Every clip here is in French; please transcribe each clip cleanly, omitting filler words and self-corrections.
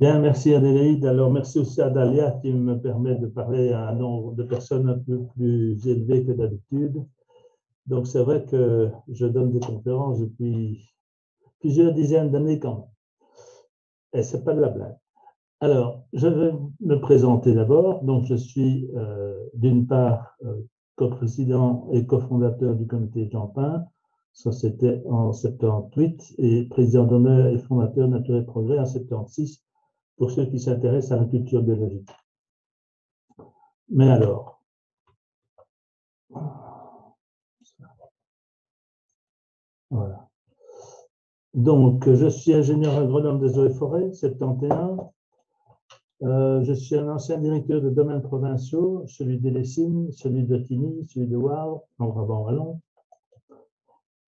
Bien, merci Adélaïde. Alors, merci aussi à Dalia qui me permet de parler à un nombre de personnes un peu plus élevé que d'habitude. Donc, c'est vrai que je donne des conférences depuis plusieurs dizaines d'années quand même. Et ce n'est pas de la blague. Alors, je vais me présenter d'abord. Donc, je suis d'une part coprésident et cofondateur du comité Jean Pin. Ça, c'était en 78 et président d'honneur et fondateur Nature et Progrès en 76 pour ceux qui s'intéressent à la culture biologique. Mais alors, voilà. Donc, je suis ingénieur agronome des eaux et forêts, 71. Je suis un ancien directeur de domaines provinciaux, celui des Lessines, celui de Tigny, celui de Wavre, en Brabant-Wallon.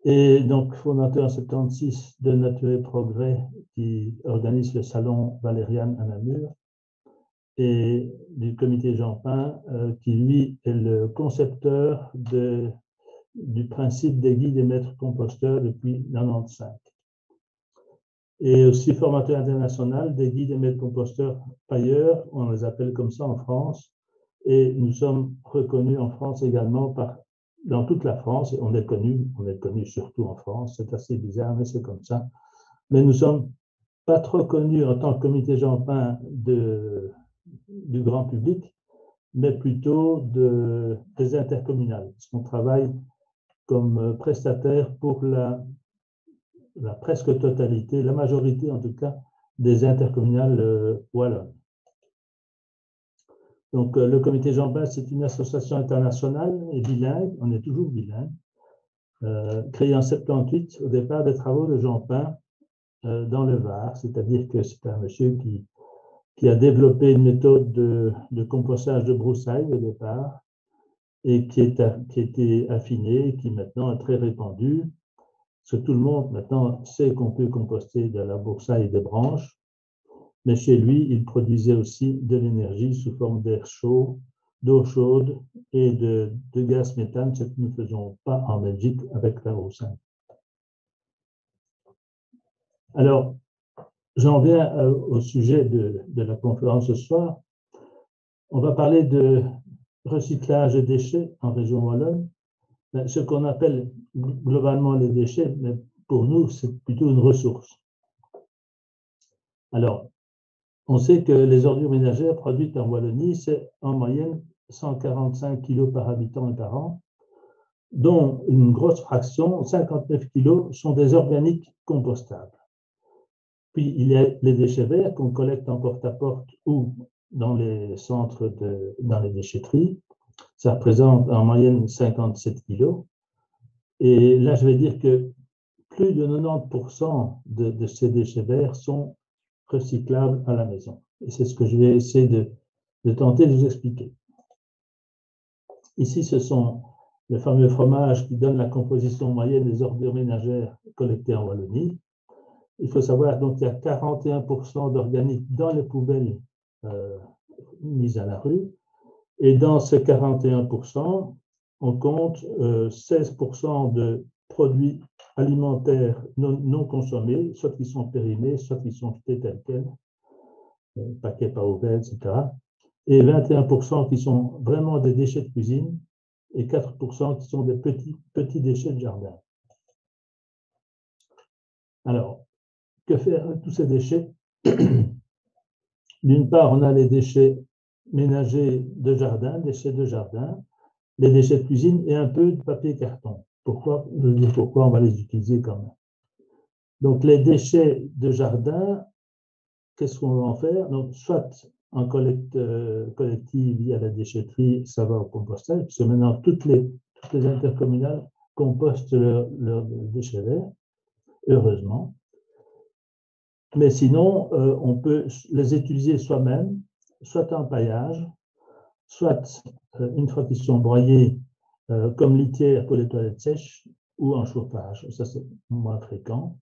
Et donc, fondateur en 76 de Nature et Progrès, qui organise le salon Valériane à Namur, et du comité Jean Pin, qui lui est le concepteur du principe des guides et maîtres composteurs depuis 1995. Et aussi formateur international des guides et maîtres composteurs pailleurs, on les appelle comme ça en France, et nous sommes reconnus en France également dans toute la France, on est connu surtout en France, c'est assez bizarre, mais c'est comme ça. Mais nous ne sommes pas trop connus en tant que comité Jean Pin du grand public, mais plutôt des intercommunales, parce qu'on travaille comme prestataire pour la presque totalité, la majorité en tout cas, des intercommunales wallonnes. Donc, le comité Jean Pin, c'est une association internationale et bilingue, on est toujours bilingue, créée en 78 au départ des travaux de Jean Pin dans le Var, c'est-à-dire que c'est un monsieur qui a développé une méthode de compostage de broussailles au départ et qui a été affinée et qui maintenant est très répandue. Parce que tout le monde maintenant sait qu'on peut composter de la broussaille et des branches, mais chez lui, il produisait aussi de l'énergie sous forme d'air chaud, d'eau chaude et de gaz méthane, ce que nous ne faisons pas en Belgique avec la broussaille. Alors, j'en viens au sujet de la conférence ce soir. On va parler de recyclage des déchets en région wallonne. Ce qu'on appelle globalement les déchets, mais pour nous, c'est plutôt une ressource. Alors, on sait que les ordures ménagères produites en Wallonie, c'est en moyenne 145 kg par habitant et par an, dont une grosse fraction, 59 kg, sont des organiques compostables. Puis, il y a les déchets verts qu'on collecte en porte-à-porte ou dans les centres, dans les déchetteries. Ça représente en moyenne 57 kg. Et là, je vais dire que plus de 90% de ces déchets verts sont recyclables à la maison. Et c'est ce que je vais essayer de tenter de vous expliquer. Ici, ce sont les fameux fromages qui donnent la composition moyenne des ordures ménagères collectées en Wallonie. Il faut savoir donc qu'il y a 41% d'organiques dans les poubelles mises à la rue. Et dans ces 41%, on compte 16% de produits alimentaires non consommés, soit qui sont périmés, soit qui sont jetés tels quels, paquets pas ouverts, etc. Et 21% qui sont vraiment des déchets de cuisine et 4% qui sont des petits déchets de jardin. Alors, que faire avec tous ces déchets? D'une part, on a les déchets ménagers de jardin, déchets de jardin, les déchets de cuisine et un peu de papier et carton. Pourquoi on va les utiliser quand même. Donc, les déchets de jardin, qu'est-ce qu'on va en faire? Donc, soit en collecte collective via la déchetterie, ça va au compostage, puisque maintenant toutes les intercommunales compostent leurs déchets verts, heureusement. Mais sinon, on peut les utiliser soi-même, soit en paillage, soit une fois qu'ils sont broyés comme litière pour les toilettes sèches ou en chauffage. Ça, c'est moins fréquent.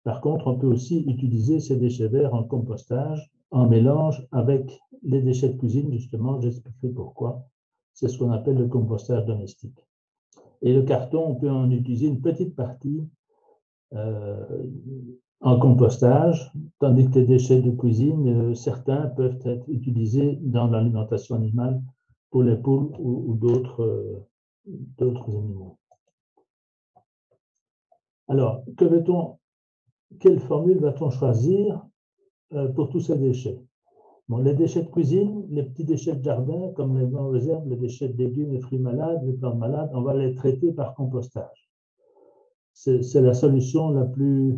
Par contre, on peut aussi utiliser ces déchets verts en compostage, en mélange avec les déchets de cuisine, justement, j'expliquerai pourquoi. C'est ce qu'on appelle le compostage domestique. Et le carton, on peut en utiliser une petite partie en compostage, tandis que les déchets de cuisine, certains peuvent être utilisés dans l'alimentation animale pour les poules ou d'autres animaux. Alors, quelle formule va-t-on choisir pour tous ces déchets? Bon, les déchets de cuisine, les petits déchets de jardin, comme les mauvaises herbes, les déchets de légumes, les fruits malades, les plantes malades, on va les traiter par compostage. C'est la solution la plus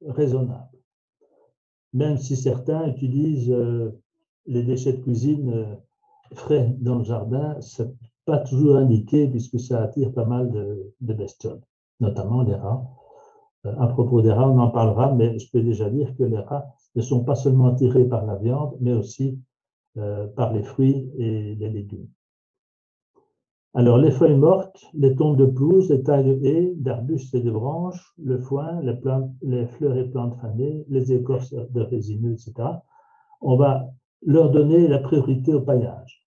raisonnable. Même si certains utilisent les déchets de cuisine frais dans le jardin, ce n'est pas toujours indiqué puisque ça attire pas mal de bestioles, notamment les rats. À propos des rats, on en parlera, mais je peux déjà dire que les rats ne sont pas seulement attirés par la viande, mais aussi par les fruits et les légumes. Alors, les feuilles mortes, les tombes de pelouse, les tailles de haies, d'arbustes et de branches, le foin, les fleurs et plantes fanées, les écorces de résineux, etc., on va leur donner la priorité au paillage,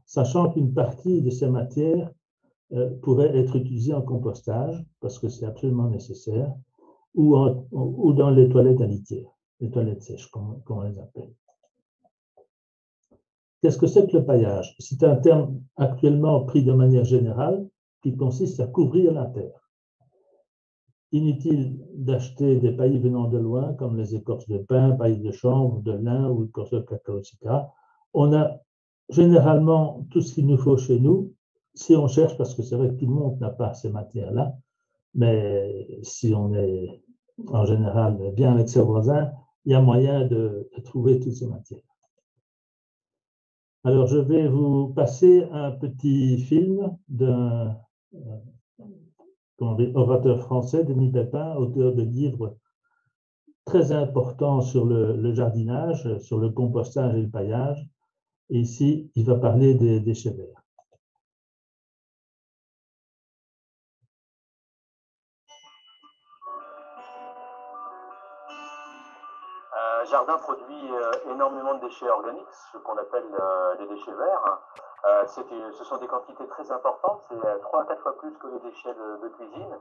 sachant qu'une partie de ces matières pourrait être utilisée en compostage, parce que c'est absolument nécessaire, ou dans les toilettes à litière, les toilettes sèches, comme on les appelle. Qu'est-ce que c'est que le paillage? C'est un terme actuellement pris de manière générale qui consiste à couvrir la terre. Inutile d'acheter des paillis venant de loin, comme les écorces de pin, paillis de chanvre, de lin ou écorces de cacao, etc. On a généralement tout ce qu'il nous faut chez nous, si on cherche, parce que c'est vrai que tout le monde n'a pas ces matières-là, mais si on est en général bien avec ses voisins, il y a moyen de trouver toutes ces matières. Alors, je vais vous passer un petit film d'un orateur français, Denis Pépin, auteur de livres très importants sur le jardinage, sur le compostage et le paillage. Et ici, il va parler des déchets verts. Un jardin produit énormément de déchets organiques, ce qu'on appelle les déchets verts. Ce sont des quantités très importantes, c'est 3 à 4 fois plus que les déchets de cuisine.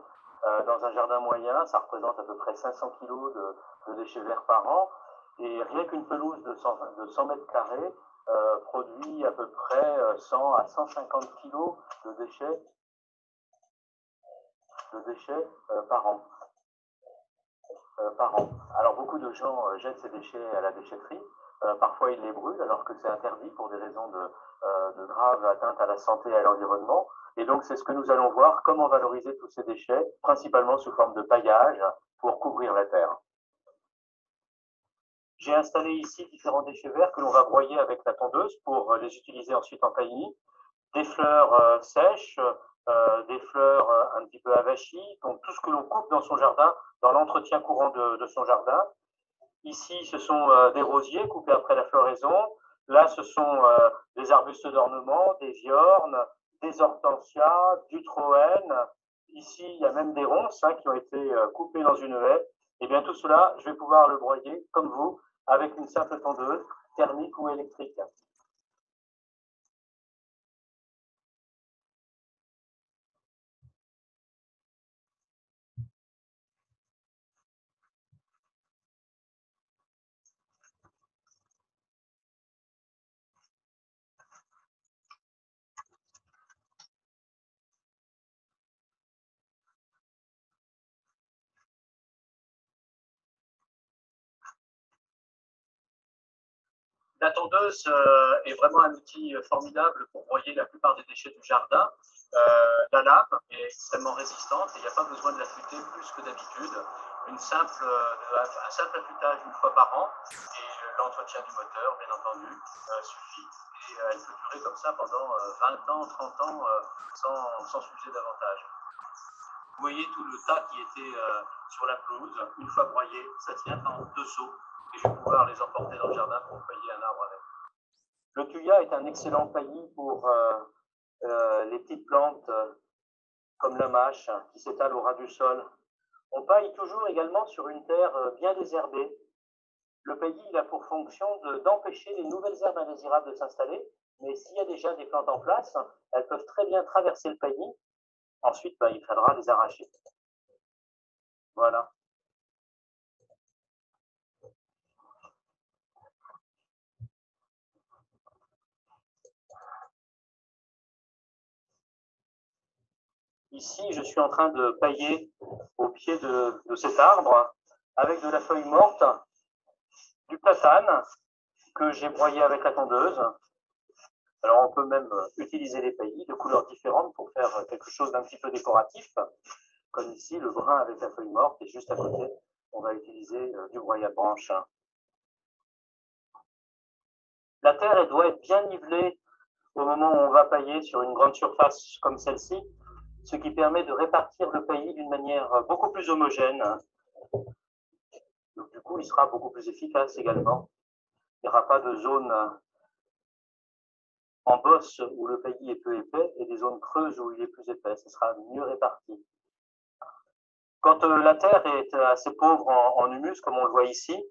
Dans un jardin moyen, ça représente à peu près 500 kg de déchets verts par an. Et rien qu'une pelouse de 100 mètres carrés produit à peu près 100 à 150 kg de déchets par an. Alors beaucoup de gens jettent ces déchets à la déchetterie. Parfois ils les brûlent alors que c'est interdit pour des raisons de grave atteinte à la santé et à l'environnement. Et donc c'est ce que nous allons voir, comment valoriser tous ces déchets, principalement sous forme de paillage pour couvrir la terre. J'ai installé ici différents déchets verts que l'on va broyer avec la tondeuse pour les utiliser ensuite en taillis. Des fleurs sèches, des fleurs un petit peu avachis, donc tout ce que l'on coupe dans son jardin, dans l'entretien courant de son jardin. Ici, ce sont des rosiers coupés après la floraison. Là, ce sont des arbustes d'ornement, des viornes, des hortensias, du troène. Ici, il y a même des ronces qui ont été coupées dans une haie. Et bien tout cela, je vais pouvoir le broyer, comme vous, avec une simple tondeuse, thermique ou électrique. La tondeuse est vraiment un outil formidable pour broyer la plupart des déchets du jardin. La lame est extrêmement résistante et il n'y a pas besoin de l'affûter plus que d'habitude. Un simple affûtage une fois par an et l'entretien du moteur, bien entendu, suffit. Et elle peut durer comme ça pendant 20 ans, 30 ans sans s'user davantage. Vous voyez tout le tas qui était sur la pelouse, une fois broyé, ça tient en 2 seaux. Et je vais pouvoir les emporter dans le jardin pour pailler un arbre avec. Le thuya est un excellent paillis pour les petites plantes comme la mâche qui s'étale au ras du sol. On paille toujours également sur une terre bien désherbée. Le paillis il a pour fonction d'empêcher les nouvelles herbes indésirables de s'installer, mais s'il y a déjà des plantes en place, elles peuvent très bien traverser le paillis. Ensuite, il faudra les arracher. Voilà. Ici, je suis en train de pailler au pied de cet arbre avec de la feuille morte, du platane que j'ai broyé avec la tondeuse. Alors, on peut même utiliser les paillis de couleurs différentes pour faire quelque chose d'un petit peu décoratif, comme ici, le brun avec la feuille morte, et juste à côté, on va utiliser du broyat de branche. La terre, elle doit être bien nivelée au moment où on va pailler sur une grande surface comme celle-ci, ce qui permet de répartir le paillis d'une manière beaucoup plus homogène. Donc, du coup, il sera beaucoup plus efficace également. Il n'y aura pas de zone en bosse où le paillis est peu épais et des zones creuses où il est plus épais. Ce sera mieux réparti. Quand la terre est assez pauvre en humus, comme on le voit ici,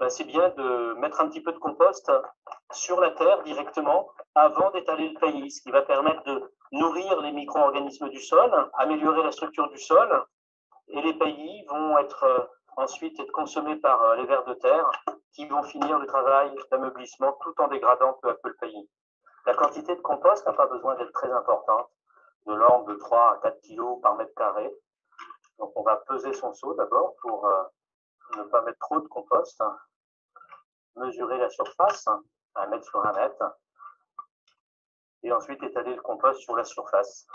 c'est bien de mettre un petit peu de compost sur la terre directement avant d'étaler le paillis, ce qui va permettre de nourrir les micro-organismes du sol, améliorer la structure du sol, et les paillis vont ensuite être consommés par les vers de terre qui vont finir le travail d'ameublissement tout en dégradant peu à peu le paillis. La quantité de compost n'a pas besoin d'être très importante, de l'ordre de 3 à 4 kg par mètre carré. Donc on va peser son seau d'abord pour ne pas mettre trop de compost, mesurer la surface, 1 mètre sur 1 mètre, et ensuite étaler le compost sur la surface.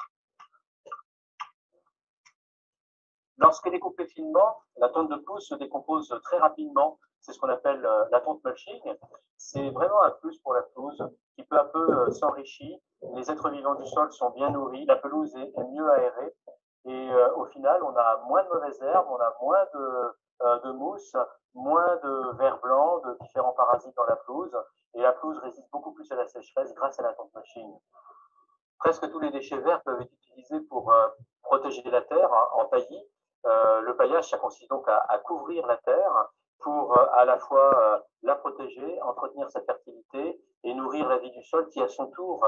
Lorsqu'elle est coupée finement, la tonte de pelouse se décompose très rapidement. C'est ce qu'on appelle la tonte mulching. C'est vraiment un plus pour la pelouse qui peu à peu s'enrichit. Les êtres vivants du sol sont bien nourris, la pelouse est mieux aérée et au final, on a moins de mauvaises herbes, on a moins de mousse, moins de vers blancs, de différents parasites dans la pelouse et la pelouse résiste beaucoup plus à la sécheresse grâce à la tonte mulching. Presque tous les déchets verts peuvent être utilisés pour protéger la terre en paillis. Le paillage, ça consiste donc à couvrir la terre pour à la fois la protéger, entretenir sa fertilité et nourrir la vie du sol qui, à son tour,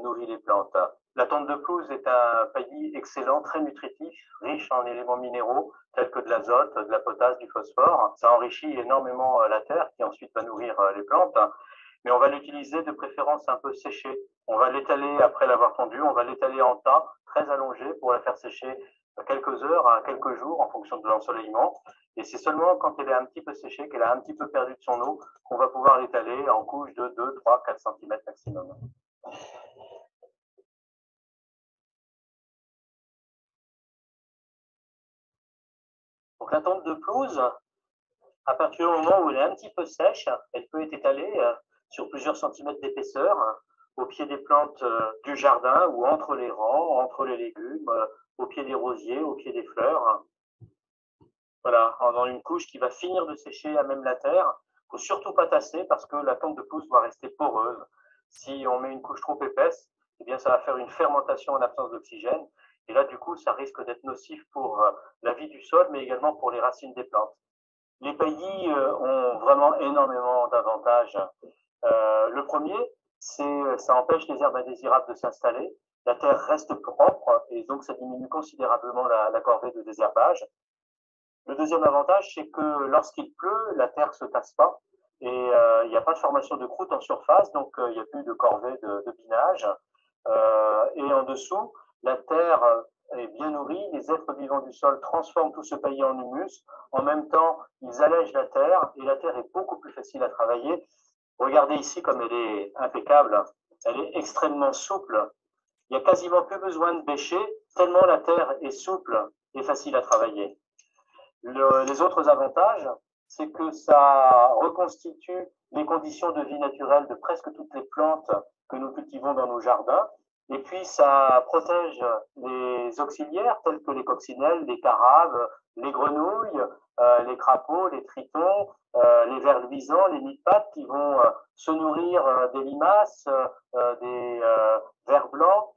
nourrit les plantes. La tonte de pelouse est un paillis excellent, très nutritif, riche en éléments minéraux tels que de l'azote, de la potasse, du phosphore. Ça enrichit énormément la terre qui ensuite va nourrir les plantes. Mais on va l'utiliser de préférence un peu séché. On va l'étaler après l'avoir tondue, on va l'étaler en tas, très allongé pour la faire sécher quelques heures à quelques jours en fonction de l'ensoleillement. Et c'est seulement quand elle est un petit peu séchée, qu'elle a un petit peu perdu de son eau, qu'on va pouvoir l'étaler en couches de 2, 3, 4 cm maximum. Donc la tonte de pelouse, à partir du moment où elle est un petit peu sèche, elle peut être étalée sur plusieurs centimètres d'épaisseur au pied des plantes du jardin ou entre les rangs, entre les légumes, au pied des rosiers, au pied des fleurs. Voilà, dans une couche qui va finir de sécher à même la terre. Il ne faut surtout pas tasser parce que la tonte de pelouse doit rester poreuse. Si on met une couche trop épaisse, eh bien, ça va faire une fermentation en absence d'oxygène. Et là, du coup, ça risque d'être nocif pour la vie du sol, mais également pour les racines des plantes. Les paillis ont vraiment énormément d'avantages. Le premier, c'est ça empêche les herbes indésirables de s'installer. La terre reste propre et donc ça diminue considérablement la corvée de désherbage. Le deuxième avantage, c'est que lorsqu'il pleut, la terre ne se tasse pas et il n'y a pas de formation de croûte en surface, donc il n'y a plus de corvée de binage. Et en dessous, la terre est bien nourrie, les êtres vivants du sol transforment tout ce paillis en humus. En même temps, ils allègent la terre et la terre est beaucoup plus facile à travailler. Regardez ici comme elle est impeccable, elle est extrêmement souple. Il n'y a quasiment plus besoin de bêcher, tellement la terre est souple et facile à travailler. Les autres avantages, c'est que ça reconstitue les conditions de vie naturelle de presque toutes les plantes que nous cultivons dans nos jardins. Et puis, ça protège les auxiliaires tels que les coccinelles, les caraves, les grenouilles, les crapauds, les tritons, les vers luisants, les nids-de-pattes qui vont se nourrir des limaces, des vers blancs,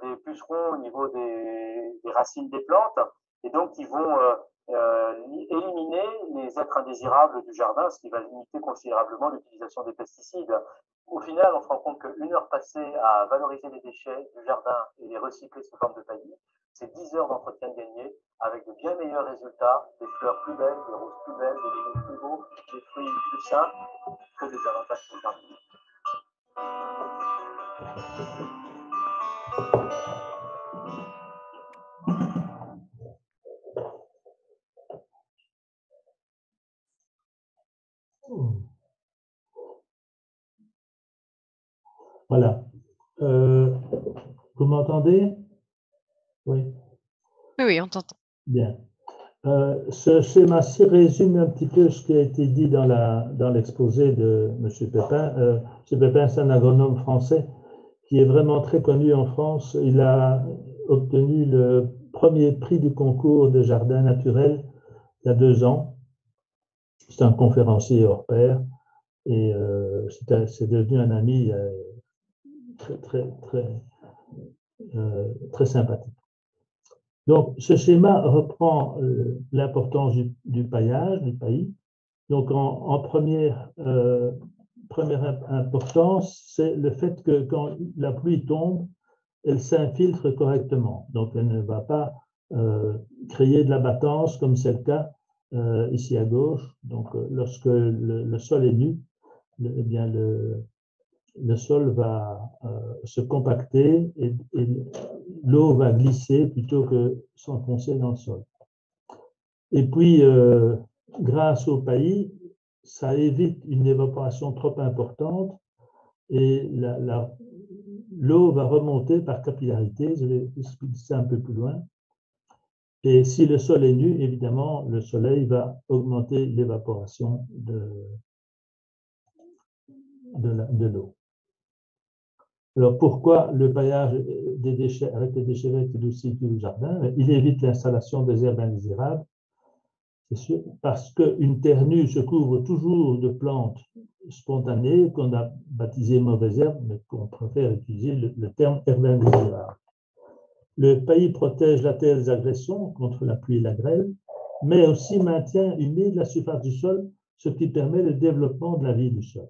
des pucerons au niveau des racines des plantes. Et donc, ils vont éliminer les êtres indésirables du jardin, ce qui va limiter considérablement l'utilisation des pesticides. Au final, on se rend compte qu'une heure passée à valoriser les déchets du jardin et les recycler sous forme de paillis, c'est 10 heures d'entretien gagné avec de bien meilleurs résultats, des fleurs plus belles, des roses plus belles, des légumes plus beaux, des fruits plus sains que des avantages pour le jardin. Voilà. Vous m'entendez? Oui. Oui, on t'entend. Bien. Ce schéma-ci résume un petit peu ce qui a été dit dans l'exposé de M. Pépin. M. Pépin, c'est un agronome français qui est vraiment très connu en France. Il a obtenu le premier prix du concours de jardin naturel il y a 2 ans. C'est un conférencier hors pair et c'est devenu un ami très sympathique. Donc, ce schéma reprend l'importance du paillage, du paillis. Donc, en première importance, c'est le fait que quand la pluie tombe, elle s'infiltre correctement. Donc, elle ne va pas créer de l'abattance, comme c'est le cas ici à gauche. Donc, lorsque le sol est nu, eh bien, le sol va se compacter et l'eau va glisser plutôt que s'enfoncer dans le sol. Et puis, grâce au paillis, ça évite une évaporation trop importante et l'eau va remonter par capillarité. Je vais expliquer ça un peu plus loin. Et si le sol est nu, évidemment, le soleil va augmenter l'évaporation de l'eau. Alors, pourquoi le paillage des déchets avec les déchets verts est aussi utile au jardin? Il évite l'installation des herbes indésirables, c'est sûr, parce qu'une terre nue se couvre toujours de plantes spontanées qu'on a baptisées mauvaises herbes, mais qu'on préfère utiliser le terme herbe indésirable. Le paillis protège la terre des agressions contre la pluie et la grêle, mais aussi maintient humide la surface du sol, ce qui permet le développement de la vie du sol.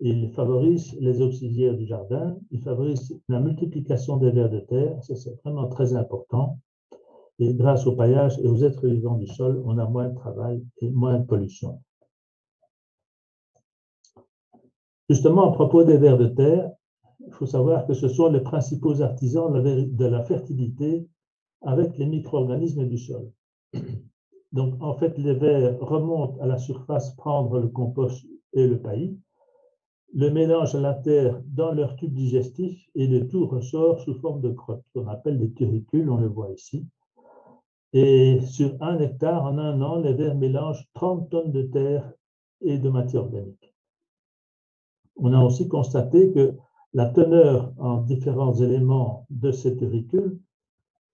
Il favorise les auxiliaires du jardin, il favorise la multiplication des vers de terre, ça c'est vraiment très important. Et grâce au paillage et aux êtres vivants du sol, on a moins de travail et moins de pollution. Justement, à propos des vers de terre, il faut savoir que ce sont les principaux artisans de la fertilité avec les micro-organismes du sol. Donc, en fait, les vers remontent à la surface prendre le compost et le paillis, le mélange à la terre dans leur tube digestif et le tout ressort sous forme de crottes, qu'on appelle des turicules, on le voit ici. Et sur 1 hectare, en 1 an, les vers mélangent 30 tonnes de terre et de matière organique. On a aussi constaté que la teneur en différents éléments de ces turicules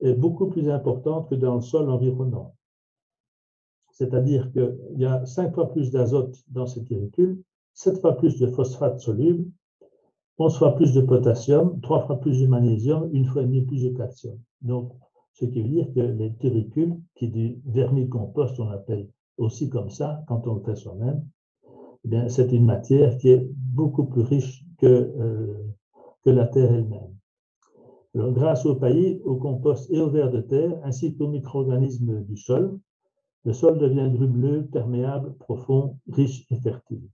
est beaucoup plus importante que dans le sol environnant. C'est-à-dire qu'il y a 5 fois plus d'azote dans ces turicules, 7 fois plus de phosphate soluble, 11 fois plus de potassium, 3 fois plus de magnésium, 1 fois et demie plus de calcium. Donc, ce qui veut dire que les turicules, qui est du vermicompost, on appelle aussi comme ça, quand on le fait soi-même, eh bien, c'est une matière qui est beaucoup plus riche que la terre elle-même. Alors, grâce au paillis, au compost et aux vers de terre, ainsi qu'aux micro-organismes du sol, le sol devient grumeleux, perméable, profond, riche et fertile.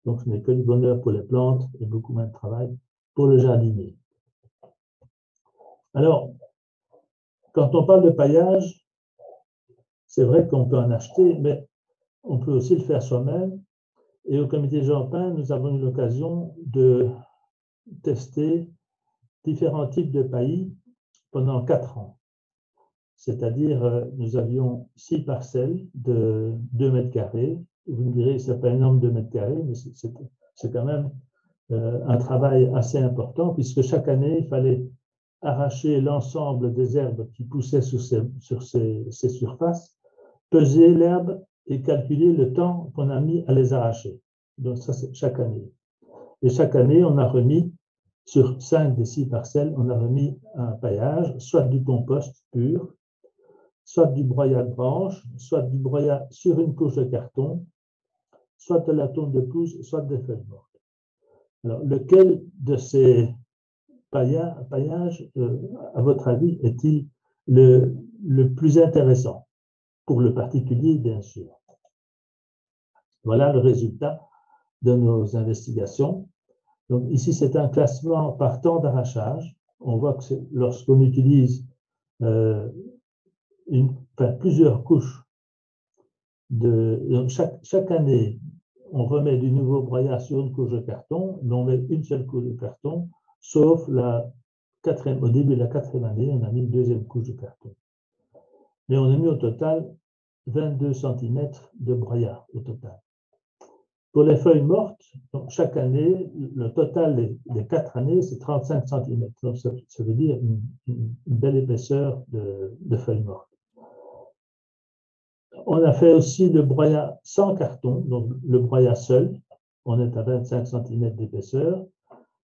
Donc, ce n'est que du bonheur pour les plantes et beaucoup moins de travail pour le jardinier. Alors, quand on parle de paillage, c'est vrai qu'on peut en acheter, mais on peut aussi le faire soi-même. Et au comité Jean Pin, nous avons eu l'occasion de tester différents types de paillis pendant 4 ans. C'est-à-dire, nous avions 6 parcelles de 2 mètres carrés. Vous me direz, ce n'est pas énorme 2 mètres carrés, mais c'est quand même un travail assez important, puisque chaque année, il fallait arracher l'ensemble des herbes qui poussaient sur ces surfaces, peser l'herbe et calculer le temps qu'on a mis à les arracher. Donc ça, c'est chaque année. Et chaque année, on a remis, sur 5 des 6 parcelles, on a remis un paillage, soit du compost pur, soit du broyat de branches, soit du broyat sur une couche de carton, soit de la tonte de pelouse, soit des feuilles mortes. Alors, lequel de ces paillages, à votre avis, est-il le plus intéressant pour le particulier, bien sûr? Voilà le résultat de nos investigations. Donc, ici, c'est un classement par temps d'arrachage. On voit que lorsqu'on utilise plusieurs couches, chaque année, on remet du nouveau broyat sur une couche de carton, mais on met une seule couche de carton, sauf au début de la 4e année, on a mis une deuxième couche de carton. Mais on a mis au total 22 cm de broyat au total. Pour les feuilles mortes, donc chaque année, le total des 4 années, c'est 35 cm. Donc ça veut dire une belle épaisseur de feuilles mortes. On a fait aussi le broyat sans carton, donc le broyat seul. On est à 25 cm d'épaisseur.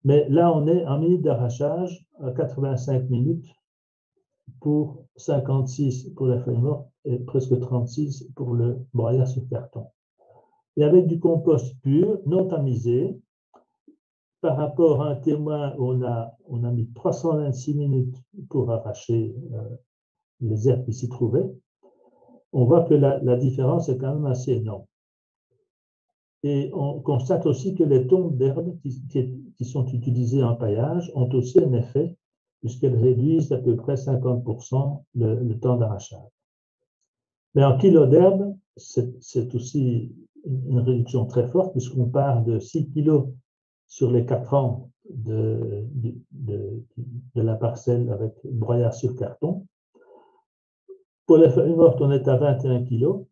Mais là, on est en minutes d'arrachage à 85 minutes pour 56 pour les feuilles mortes et presque 36 pour le broyat sur carton. Et avec du compost pur, non tamisé, par rapport à un témoin où on a mis 326 minutes pour arracher les herbes qui s'y trouvaient, on voit que la différence est quand même assez énorme. Et on constate aussi que les tombes d'herbes qui sont utilisées en paillage ont aussi un effet, puisqu'elles réduisent d'à peu près 50% le temps d'arrachage. Mais en kilo d'herbe, c'est aussi une réduction très forte, puisqu'on part de 6 kilos sur les 4 ans de la parcelle avec broyat sur carton. Pour les feuilles mortes, on est à 21 kilos.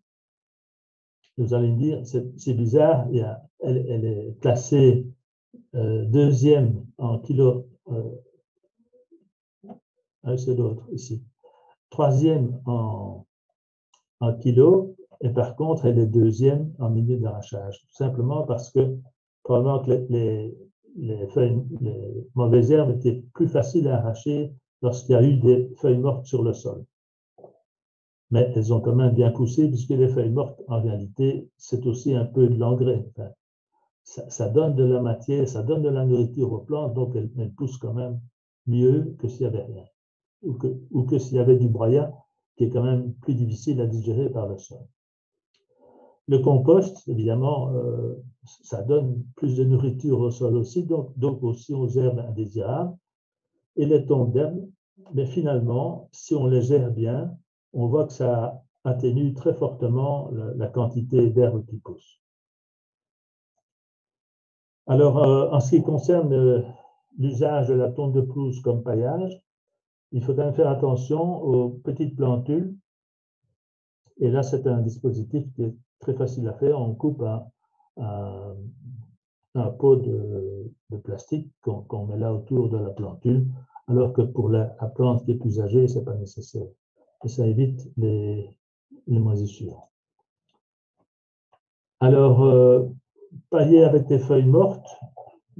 Vous allez me dire, c'est bizarre, elle est classée deuxième en kilos, c'est l'autre ici, troisième en kilos, et par contre, elle est deuxième en minutes d'arrachage, tout simplement parce que probablement que les mauvaises herbes étaient plus faciles à arracher lorsqu'il y a eu des feuilles mortes sur le sol. Mais elles ont quand même bien poussé, puisque les feuilles mortes, en réalité, c'est aussi un peu de l'engrais. Enfin, ça donne de la matière, ça donne de la nourriture aux plantes, donc elles poussent quand même mieux que s'il n'y avait rien. Ou que s'il y avait du broyat, qui est quand même plus difficile à digérer par le sol. Le compost, évidemment, ça donne plus de nourriture au sol aussi, donc aussi aux herbes indésirables. Et les tombes d'herbes, mais finalement, si on les gère bien, on voit que ça atténue très fortement la quantité d'herbes qui poussent. Alors, en ce qui concerne l'usage de la tonte de pelouse comme paillage, il faut quand même faire attention aux petites plantules. Et là, c'est un dispositif qui est très facile à faire. On coupe un pot de plastique qu'on met là autour de la plantule, alors que pour la plante qui est plus âgée, ce n'est pas nécessaire. Et ça évite les moisissures. Alors, pailler avec des feuilles mortes,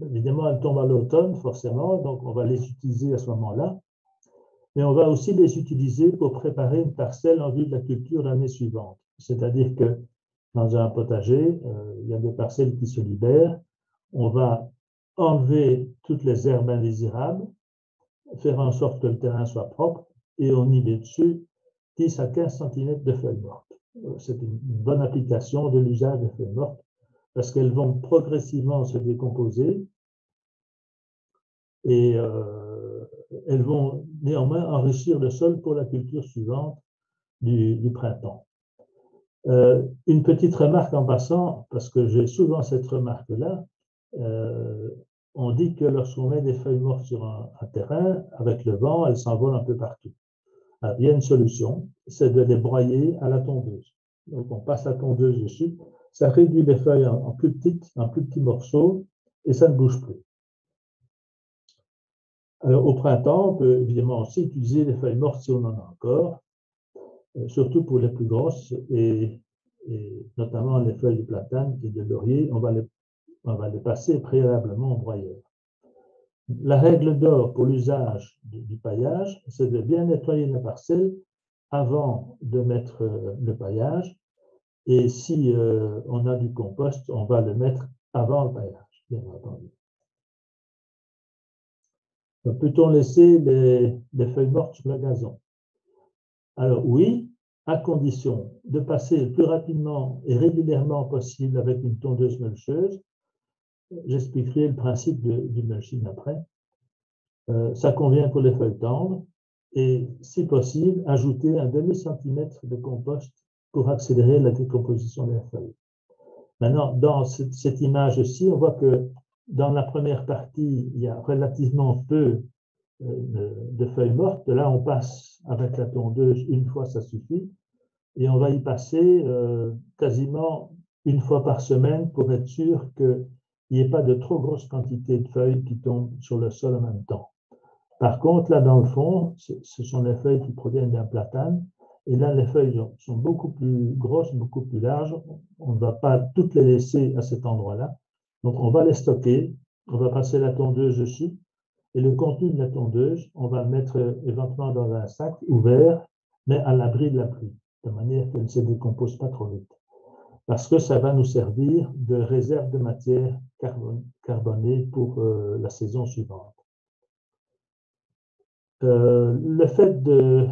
évidemment, elles tombent à l'automne, forcément, donc on va les utiliser à ce moment-là. Mais on va aussi les utiliser pour préparer une parcelle en vue de la culture l'année suivante. C'est-à-dire que dans un potager, il y a des parcelles qui se libèrent. On va enlever toutes les herbes indésirables, faire en sorte que le terrain soit propre, et on y met dessus 10 à 15 cm de feuilles mortes. C'est une bonne application de l'usage des feuilles mortes, parce qu'elles vont progressivement se décomposer et elles vont néanmoins enrichir le sol pour la culture suivante du printemps. Une petite remarque en passant, parce que j'ai souvent cette remarque-là, on dit que lorsqu'on met des feuilles mortes sur un terrain, avec le vent, elles s'envolent un peu partout. Alors, il y a une solution, c'est de les broyer à la tondeuse. Donc on passe la tondeuse dessus, ça réduit les feuilles en plus petits morceaux, et ça ne bouge plus. Alors, au printemps, on peut évidemment aussi utiliser les feuilles mortes si on en a encore, surtout pour les plus grosses, et notamment les feuilles de platane et de laurier, on va les passer préalablement au broyeur. La règle d'or pour l'usage du paillage, c'est de bien nettoyer la parcelle avant de mettre le paillage, et si on a du compost, on va le mettre avant le paillage, bien entendu. Peut-on laisser les feuilles mortes sur le gazon? Alors oui, à condition de passer le plus rapidement et régulièrement possible avec une tondeuse mulcheuse. J'expliquerai le principe du mulching après. Ça convient pour les feuilles tendres et, si possible, ajouter un demi-centimètre de compost pour accélérer la décomposition des feuilles. Maintenant, dans cette image-ci, on voit que dans la première partie, il y a relativement peu de feuilles mortes. Là, on passe avec la tondeuse, une fois, ça suffit. Et on va y passer quasiment une fois par semaine pour être sûr qu'il n'y ait pas de trop grosse quantité de feuilles qui tombent sur le sol en même temps. Par contre, là, dans le fond, ce sont les feuilles qui proviennent d'un platane. Et là, les feuilles sont beaucoup plus grosses, beaucoup plus larges. On ne va pas toutes les laisser à cet endroit-là. Donc, on va les stocker. On va passer la tondeuse dessus. Et le contenu de la tondeuse, on va le mettre éventuellement dans un sac ouvert, mais à l'abri de la pluie, de manière qu'elle ne se décompose pas trop vite. Parce que ça va nous servir de réserve de matière carbonée pour la saison suivante. Le fait de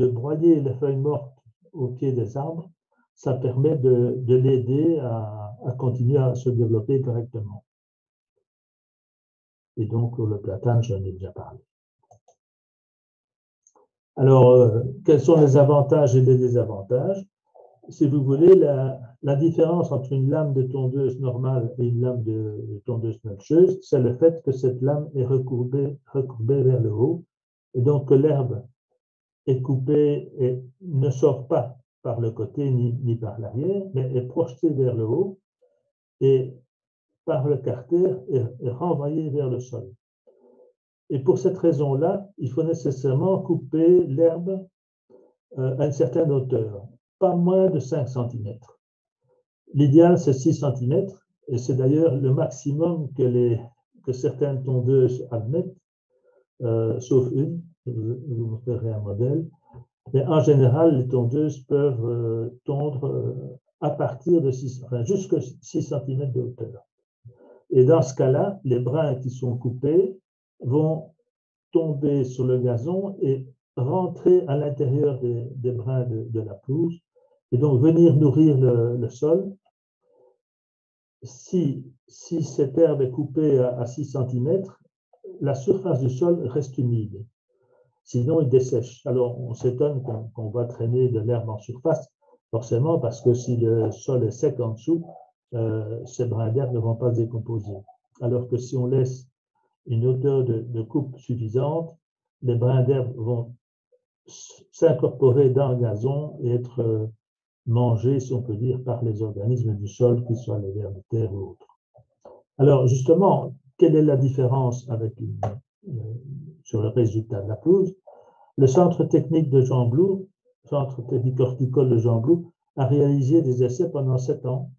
broyer les feuilles mortes au pied des arbres, ça permet de l'aider à continuer à se développer correctement. Et donc, pour le platane, j'en ai déjà parlé. Alors, quels sont les avantages et les désavantages? Si vous voulez, la différence entre une lame de tondeuse normale et une lame de tondeuse melcheuse, c'est le fait que cette lame est recourbée vers le haut, et donc que l'herbe est coupée et ne sort pas par le côté ni par l'arrière, mais est projetée vers le haut et par le carter est renvoyée vers le sol. Et pour cette raison-là, il faut nécessairement couper l'herbe à une certaine hauteur, pas moins de 5 cm. L'idéal, c'est 6 cm, et c'est d'ailleurs le maximum que certaines tondeuses admettent, sauf une, je vous ferai un modèle. Mais en général, les tondeuses peuvent tondre à partir de 6, enfin, jusqu'à 6 cm de hauteur. Et dans ce cas-là, les brins qui sont coupés vont tomber sur le gazon et rentrer à l'intérieur des brins de la pelouse et donc venir nourrir le sol. Si cette herbe est coupée à 6 cm, la surface du sol reste humide. Sinon, il dessèche. Alors, on s'étonne qu'on va traîner de l'herbe en surface, forcément, parce que si le sol est sec en dessous, ces brins d'herbe ne vont pas se décomposer. Alors que si on laisse une hauteur de coupe suffisante, les brins d'herbe vont s'incorporer dans le gazon et être mangés, si on peut dire, par les organismes du sol, qu'ils soient les vers de terre ou autres. Alors, justement, quelle est la différence sur le résultat de la pelouse? Le Centre technique de Jean Blou, Centre technique horticole de Jean Blou, a réalisé des essais pendant 7 ans.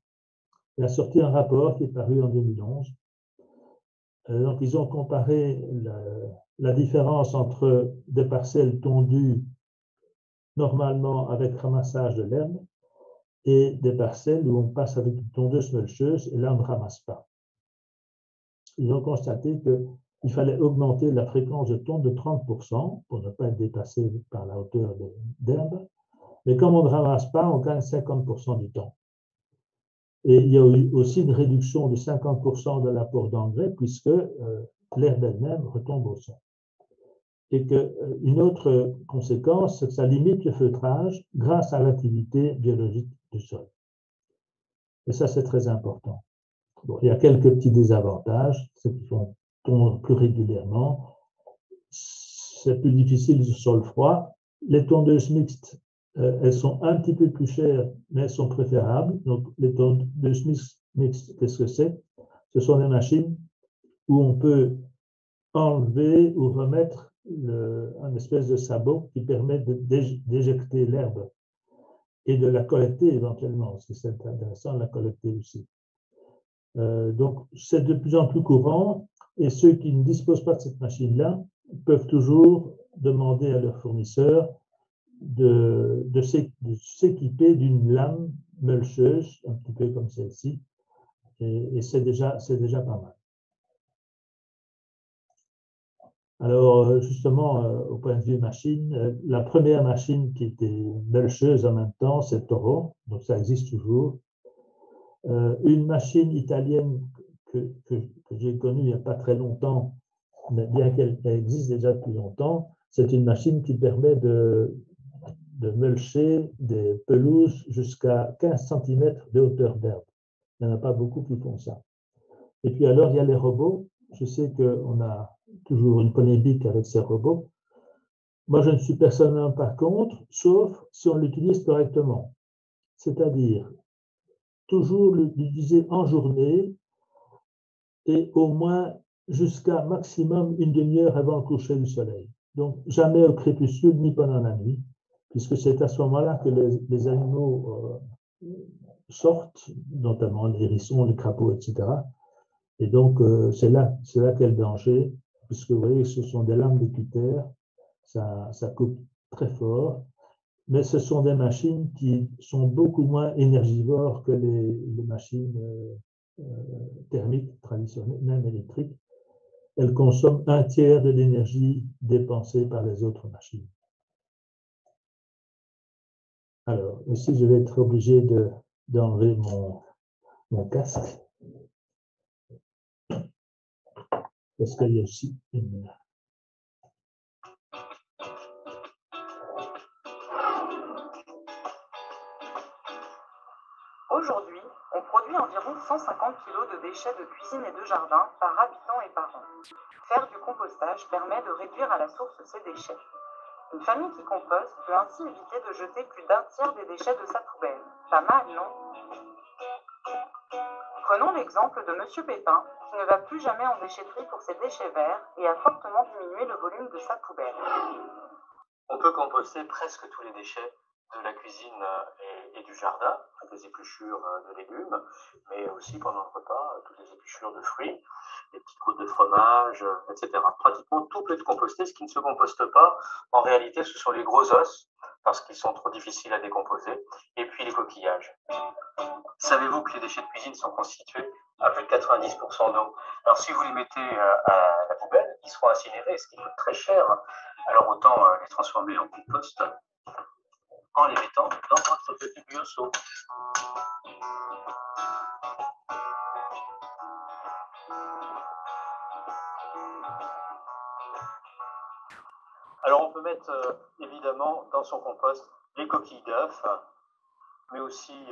Il a sorti un rapport qui est paru en 2011. Donc, ils ont comparé la différence entre des parcelles tondues normalement avec ramassage de l'herbe et des parcelles où on passe avec une tondeuse melcheuse et là, on ne ramasse pas. Ils ont constaté qu'il fallait augmenter la fréquence de tonte de 30% pour ne pas être dépassé par la hauteur d'herbe. Mais comme on ne ramasse pas, on gagne 50% du temps. Et il y a eu aussi une réduction de 50% de l'apport d'engrais puisque l'herbe elle-même retombe au sol. Et qu'une autre conséquence, c'est que ça limite le feutrage grâce à l'activité biologique du sol. Et ça, c'est très important. Bon, il y a quelques petits désavantages, ceux qui font tondre plus régulièrement. C'est plus difficile sur sol froid. Les tondeuses mixtes, elles sont un petit peu plus chères, mais elles sont préférables. Donc, les tondeuses mixtes, qu'est-ce que c'est? Ce sont des machines où on peut enlever ou remettre un espèce de sabot qui permet d'éjecter l'herbe et de la collecter éventuellement, parce que c'est intéressant de la collecter aussi. Donc, c'est de plus en plus courant et ceux qui ne disposent pas de cette machine-là peuvent toujours demander à leur fournisseur de s'équiper d'une lame melcheuse, un petit peu comme celle-ci, et c'est déjà pas mal. Alors, justement, au point de vue machine, la première machine qui était melcheuse en même temps, c'est Toro, donc ça existe toujours. Une machine italienne que j'ai connue il n'y a pas très longtemps, mais bien qu'elle existe déjà depuis longtemps, c'est une machine qui permet de de mulcher des pelouses jusqu'à 15 cm de hauteur d'herbe. Il n'y en a pas beaucoup qui font ça. Et puis alors, il y a les robots. Je sais qu'on a toujours une polémique avec ces robots. Moi, je ne suis personnellement pas contre, sauf si on l'utilise correctement. C'est-à-dire, toujours l'utiliser en journée et au moins jusqu'à maximum une demi-heure avant le coucher du soleil. Donc, jamais au crépuscule ni pendant la nuit, puisque c'est à ce moment-là que les animaux sortent, notamment les hérissons, les crapauds, etc. Et donc, c'est là qu'est le danger, puisque vous voyez, ce sont des lames de cutter, ça coupe très fort, mais ce sont des machines qui sont beaucoup moins énergivores que les machines thermiques traditionnelles, même électriques. Elles consomment un tiers de l'énergie dépensée par les autres machines. Alors, ici, je vais être obligé d'enlever mon casque, parce qu'il y a aussi une... Aujourd'hui, on produit environ 150 kg de déchets de cuisine et de jardin par habitant et par an. Faire du compostage permet de réduire à la source ces déchets. Une famille qui composte peut ainsi éviter de jeter plus d'un tiers des déchets de sa poubelle. Pas mal, non? Prenons l'exemple de M. Pépin, qui ne va plus jamais en déchetterie pour ses déchets verts et a fortement diminué le volume de sa poubelle. On peut composter presque tous les déchets de la cuisine et du jardin, des épluchures de légumes, mais aussi pendant le repas, toutes les épluchures de fruits, les petites croûtes de fromage, etc. Pratiquement tout peut être composté. Ce qui ne se composte pas, en réalité, ce sont les gros os, parce qu'ils sont trop difficiles à décomposer, et puis les coquillages. Savez-vous que les déchets de cuisine sont constitués à plus de 90% d'eau? Alors si vous les mettez à la poubelle, ils seront incinérés, ce qui coûte très cher. Alors autant les transformer en compost en les mettant dans votre petit bioseau. Alors on peut mettre évidemment dans son compost les coquilles d'œufs, mais aussi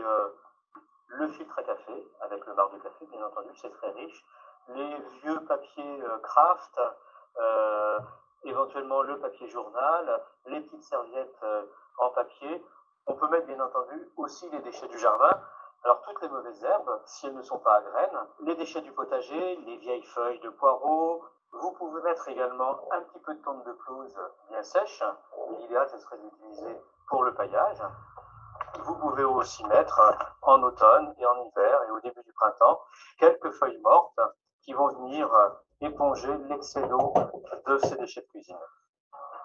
le filtre à café, avec le bar de café bien entendu, c'est très riche, les vieux papiers craft, éventuellement le papier journal, les petites serviettes en papier. On peut mettre bien entendu aussi les déchets du jardin. Alors toutes les mauvaises herbes, si elles ne sont pas à graines, les déchets du potager, les vieilles feuilles de poireaux. Vous pouvez mettre également un petit peu de tonte de pelouse bien sèche. L'idéal, ce serait d'utiliser pour le paillage. Vous pouvez aussi mettre en automne et en hiver et au début du printemps quelques feuilles mortes qui vont venir éponger l'excès d'eau de ces déchets de cuisine.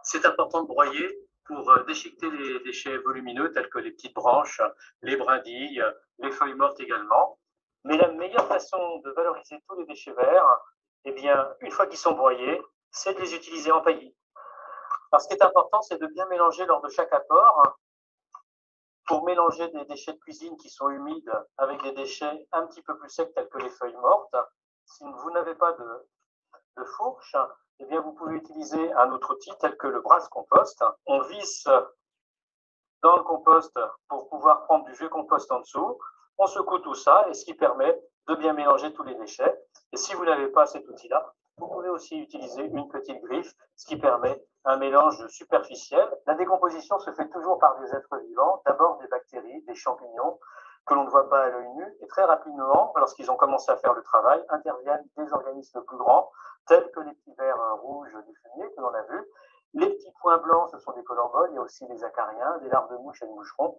C'est important de broyer pour déchiqueter les déchets volumineux tels que les petites branches, les brindilles, les feuilles mortes également. Mais la meilleure façon de valoriser tous les déchets verts, eh bien, une fois qu'ils sont broyés, c'est de les utiliser en paillis. Alors, ce qui est important, c'est de bien mélanger lors de chaque apport. Pour mélanger des déchets de cuisine qui sont humides avec des déchets un petit peu plus secs tels que les feuilles mortes, si vous n'avez pas de fourche, eh bien vous pouvez utiliser un autre outil tel que le brasse-compost. On visse dans le compost pour pouvoir prendre du vieux compost en dessous. On secoue tout ça et ce qui permet de bien mélanger tous les déchets. Et si vous n'avez pas cet outil-là, vous pouvez aussi utiliser une petite griffe, ce qui permet un mélange superficiel. La décomposition se fait toujours par des êtres vivants, d'abord des bactéries, des champignons, que l'on ne voit pas à l'œil nu, et très rapidement, lorsqu'ils ont commencé à faire le travail, interviennent des organismes plus grands, tels que les petits vers rouges du fumier que l'on a vu. Les petits points blancs, ce sont des collemboles, il y a aussi des acariens, des larves de mouches et de moucherons.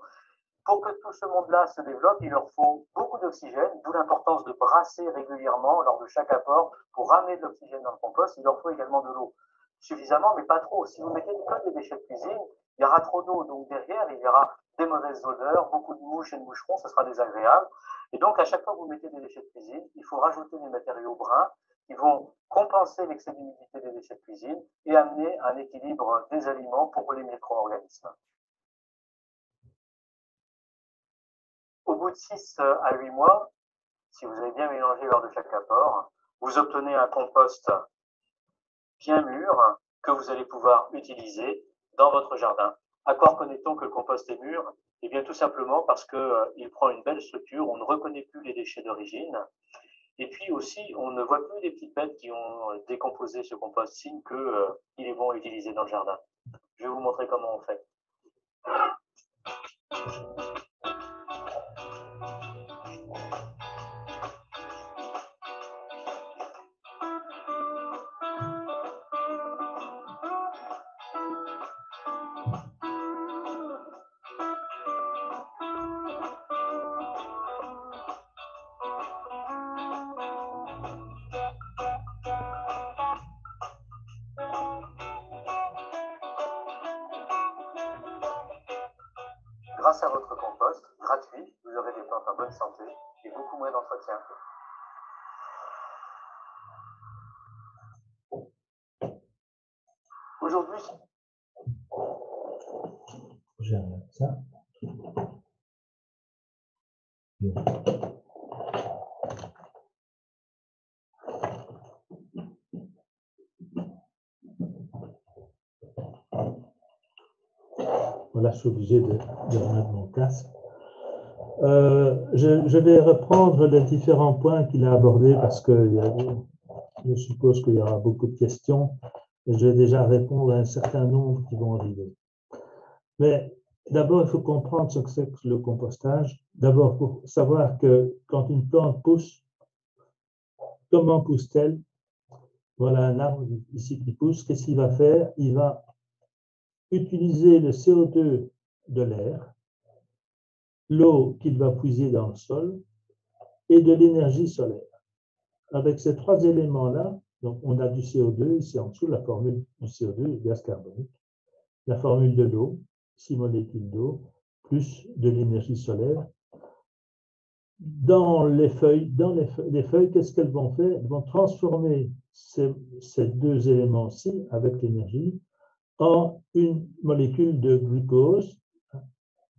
Pour que tout ce monde-là se développe, il leur faut beaucoup d'oxygène, d'où l'importance de brasser régulièrement lors de chaque apport pour ramener de l'oxygène dans le compost. Il leur faut également de l'eau, suffisamment, mais pas trop. Si vous mettez que des déchets de cuisine, il y aura trop d'eau, donc derrière, il y aura des mauvaises odeurs, beaucoup de mouches et de moucherons, ce sera désagréable. Et donc, à chaque fois que vous mettez des déchets de cuisine, il faut rajouter des matériaux bruns qui vont compenser l'excès d'humidité des déchets de cuisine et amener un équilibre des aliments pour les micro-organismes. Au bout de 6 à 8 mois, si vous avez bien mélangé lors de chaque apport, vous obtenez un compost bien mûr que vous allez pouvoir utiliser dans votre jardin. À quoi reconnaît-on que le compost est mûr? Eh bien, tout simplement parce qu'il prend une belle structure, on ne reconnaît plus les déchets d'origine. Et puis aussi, on ne voit plus les petites bêtes qui ont décomposé ce compost, signe qu'il est bon à utiliser dans le jardin. Je vais vous montrer comment on fait. Grâce à votre compost, gratuit, vous aurez des plantes en bonne santé et beaucoup moins d'entretien. Aujourd'hui, j'arrête ça. Voilà, je suis obligé de remettre mon casque. Je vais reprendre les différents points qu'il a abordés parce que je suppose qu'il y aura beaucoup de questions et je vais déjà répondre à un certain nombre qui vont arriver. Mais d'abord, il faut comprendre ce que c'est que le compostage. D'abord, pour savoir que quand une plante pousse, comment pousse-t-elle? Voilà un arbre ici qui pousse. Qu'est-ce qu'il va faire? Il va utiliser le CO2 de l'air, l'eau qu'il va puiser dans le sol et de l'énergie solaire. Avec ces trois éléments-là, donc on a du CO2, ici en dessous, la formule du CO2, gaz carbonique, la formule de l'eau, 6 molécules d'eau, plus de l'énergie solaire. Dans les feuilles, qu'est-ce qu'elles vont faire? Elles vont transformer ces deux éléments-ci, avec l'énergie, en une molécule de glucose,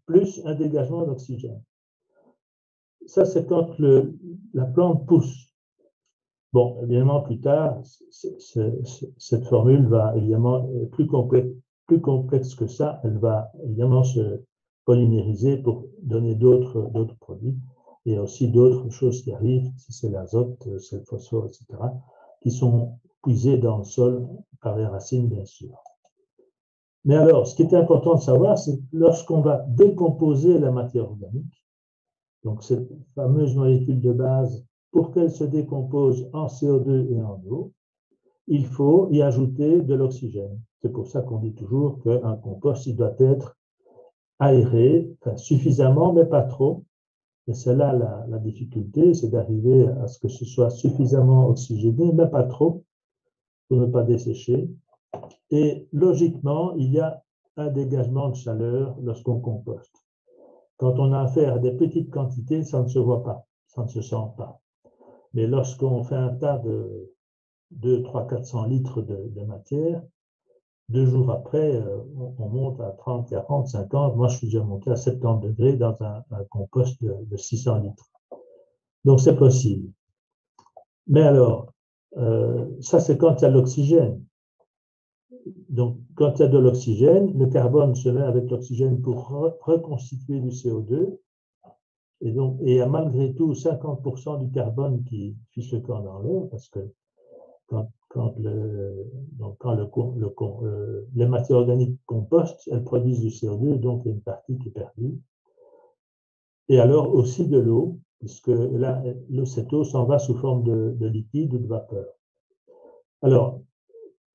plus un dégagement d'oxygène. Ça, c'est quand la plante pousse. Bon, évidemment, plus tard, cette formule va évidemment plus complexe que ça. Elle va évidemment se polymériser pour donner d'autres produits. Il y a aussi d'autres choses qui arrivent, si c'est l'azote, c'est le phosphore, etc., qui sont puisés dans le sol par les racines, bien sûr. Mais alors, ce qui est important de savoir, c'est que lorsqu'on va décomposer la matière organique, donc cette fameuse molécule de base, pour qu'elle se décompose en CO2 et en eau, il faut y ajouter de l'oxygène. C'est pour ça qu'on dit toujours qu'un compost, il doit être aéré, enfin, suffisamment, mais pas trop. Et c'est là la difficulté, c'est d'arriver à ce que ce soit suffisamment oxygéné, mais pas trop, pour ne pas dessécher. Et logiquement, il y a un dégagement de chaleur lorsqu'on composte. Quand on a affaire à des petites quantités, ça ne se voit pas, ça ne se sent pas. Mais lorsqu'on fait un tas de 200, 300, 400 litres de matière, 2 jours après, on monte à 30, 40, 50. Moi, je suis déjà monté à 70 degrés dans un compost de 600 litres. Donc, c'est possible. Mais alors, ça, c'est quand il y a l'oxygène. Donc, quand il y a de l'oxygène, le carbone se met avec l'oxygène pour reconstituer du CO2. Et donc, il y a malgré tout 50% du carbone qui fiche le camp dans l'air, parce que quand les matières organiques compostent, elles produisent du CO2, donc il y a une partie qui est perdue. Et alors aussi de l'eau, puisque là, cette eau s'en va sous forme de liquide ou de vapeur. Alors,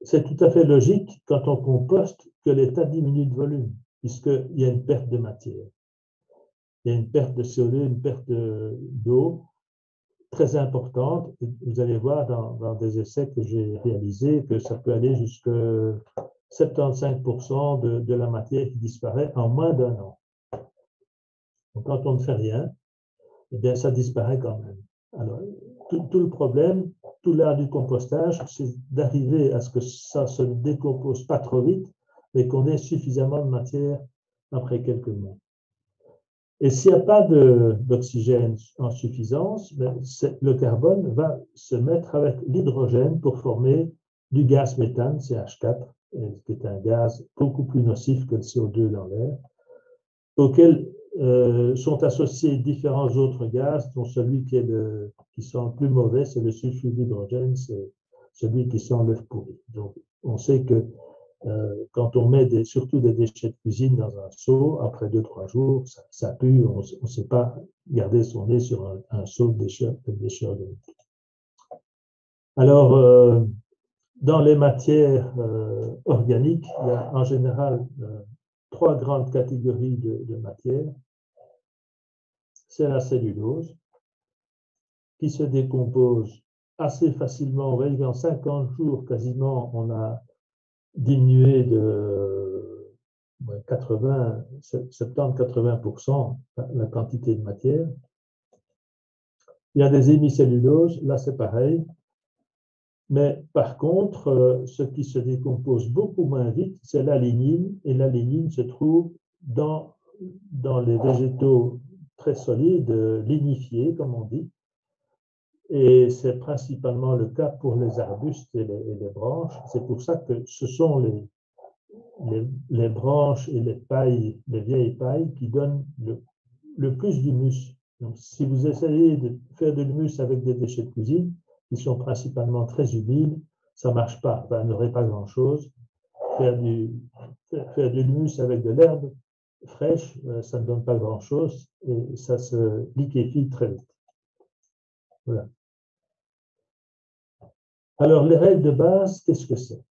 c'est tout à fait logique quand on composte que l'état diminue de volume, puisqu'il y a une perte de matière. Il y a une perte de CO2, une perte d'eau très importante. Vous allez voir dans des essais que j'ai réalisés que ça peut aller jusqu'à 75% de la matière qui disparaît en moins d'1 an. Donc, quand on ne fait rien, eh bien, ça disparaît quand même. Alors, tout le problème, tout l'art du compostage, c'est d'arriver à ce que ça se décompose pas trop vite, mais qu'on ait suffisamment de matière après quelques mois. Et s'il n'y a pas d'oxygène en suffisance, le carbone va se mettre avec l'hydrogène pour former du gaz méthane, CH4, qui est un gaz beaucoup plus nocif que le CO2 dans l'air, auquel sont associés différents autres gaz, dont celui qui sent le plus mauvais, c'est le sulfure d'hydrogène, c'est celui qui sent l'œuf pourri. Donc, on sait que quand on met surtout des déchets de cuisine dans un seau, après 2-3 jours, ça pue, on ne sait pas garder son nez sur un seau de déchets organiques. Alors, dans les matières organiques, il y a en général 3 grandes catégories de matières. C'est la cellulose, qui se décompose assez facilement. On va dire qu'en 50 jours, quasiment, on a diminué de 70-80% la quantité de matière. Il y a des hémicelluloses, là c'est pareil. Mais par contre, ce qui se décompose beaucoup moins vite, c'est la lignine, et la lignine se trouve dans les végétaux très solides, lignifiés, comme on dit. Et c'est principalement le cas pour les arbustes et les branches. C'est pour ça que ce sont les branches et les pailles, les vieilles pailles, qui donnent le plus d'humus. Donc, si vous essayez de faire de l'humus avec des déchets de cuisine, qui sont principalement très humides, ça ne marche pas. Vous n'aurez pas grand-chose. Faire de l'humus avec de l'herbe fraîche, ça ne donne pas grand-chose et ça se liquéfie très vite. Voilà. Alors, les règles de base, qu'est-ce que c'est?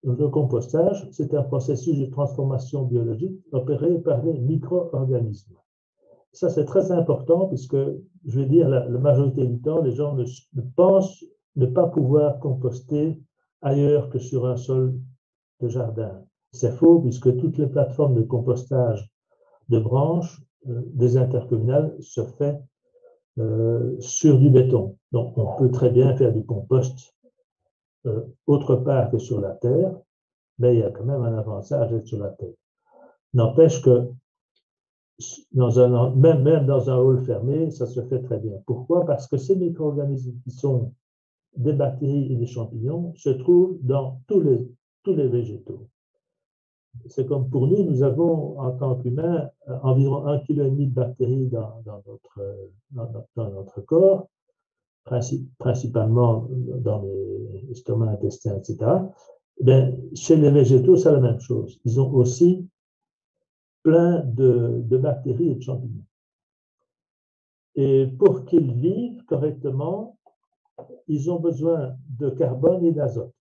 Le compostage, c'est un processus de transformation biologique opéré par les micro-organismes. Ça, c'est très important puisque, je vais dire, la majorité du temps, les gens ne pensent ne pas pouvoir composter ailleurs que sur un sol de jardin. C'est faux puisque toutes les plateformes de compostage de branches des intercommunales se fait sur du béton. Donc, on peut très bien faire du compost autre part que sur la terre, mais il y a quand même un avantage d'être sur la terre. N'empêche que même dans un hall fermé, ça se fait très bien. Pourquoi? Parce que ces micro-organismes qui sont des bactéries et des champignons se trouvent dans tous les végétaux. C'est comme pour nous, nous avons en tant qu'humains environ 1,5 kg de bactéries dans notre corps, principalement dans les estomacs, intestins, etc. Bien, chez les végétaux, c'est la même chose. Ils ont aussi plein de bactéries et de champignons. Et pour qu'ils vivent correctement, ils ont besoin de carbone et d'azote.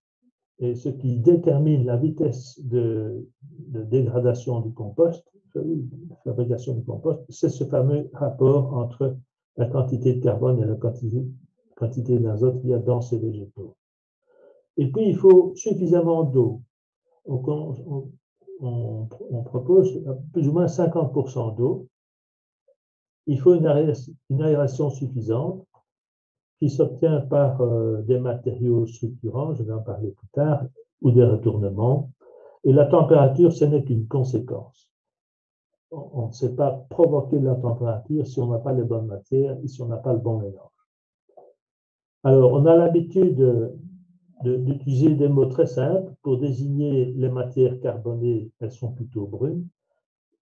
Et ce qui détermine la vitesse de dégradation du compost, de fabrication du compost, c'est ce fameux rapport entre la quantité de carbone et la quantité d'azote qu'il y a dans ces végétaux. Et puis, il faut suffisamment d'eau. On propose plus ou moins 50% d'eau. Il faut une aération suffisante qui s'obtient par des matériaux structurants, je vais en parler plus tard, ou des retournements. Et la température, ce n'est qu'une conséquence. On ne sait pas provoquer la température si on n'a pas les bonnes matières et si on n'a pas le bon mélange. Alors, on a l'habitude d'utiliser des mots très simples pour désigner les matières carbonées, elles sont plutôt brunes.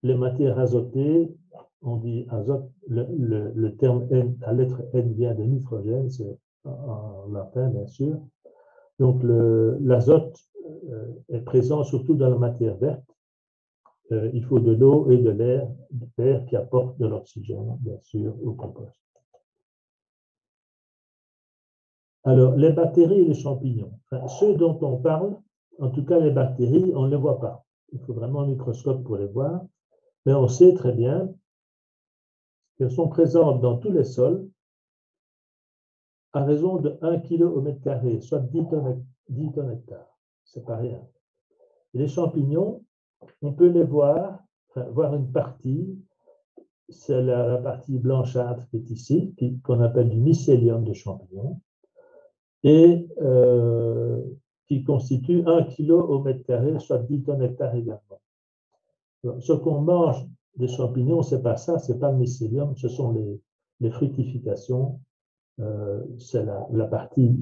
Les matières azotées, on dit azote, le terme N, la lettre N vient de nitrogène, c'est en latin bien sûr. Donc l'azote est présent surtout dans la matière verte. Il faut de l'eau et de l'air qui apportent de l'oxygène, bien sûr, au compost. Alors, les bactéries et les champignons, enfin, ceux dont on parle, en tout cas les bactéries, on ne les voit pas. Il faut vraiment un microscope pour les voir, mais on sait très bien qu'elles sont présentes dans tous les sols à raison de 1 kg au mètre carré, soit 10 tonnes hectares. C'est pas rien. Les champignons, on peut les voir, enfin, voir une partie, c'est la partie blanchâtre qui est ici, qu'on appelle du mycélium de champignons, et qui constitue 1 kg au mètre carré, soit 10 tonnes hectares également. Alors, ce qu'on mange des champignons, ce n'est pas ça, ce n'est pas le mycélium, ce sont les fructifications, c'est la partie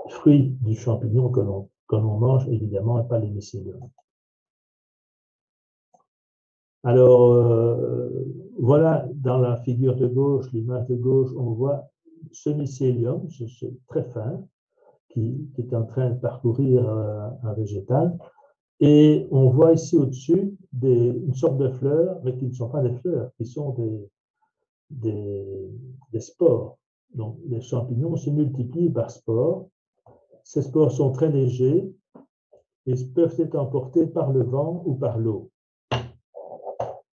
fruit du champignon que comme on mange évidemment et pas les mycéliums. Alors, voilà dans la figure de gauche, l'image de gauche, on voit ce mycélium, ce très fin, qui est en train de parcourir un végétal. Et on voit ici au-dessus une sorte de fleurs, mais qui ne sont pas des fleurs, qui sont des spores. Donc, les champignons se multiplient par spores. Ces spores sont très légers et peuvent être emportés par le vent ou par l'eau.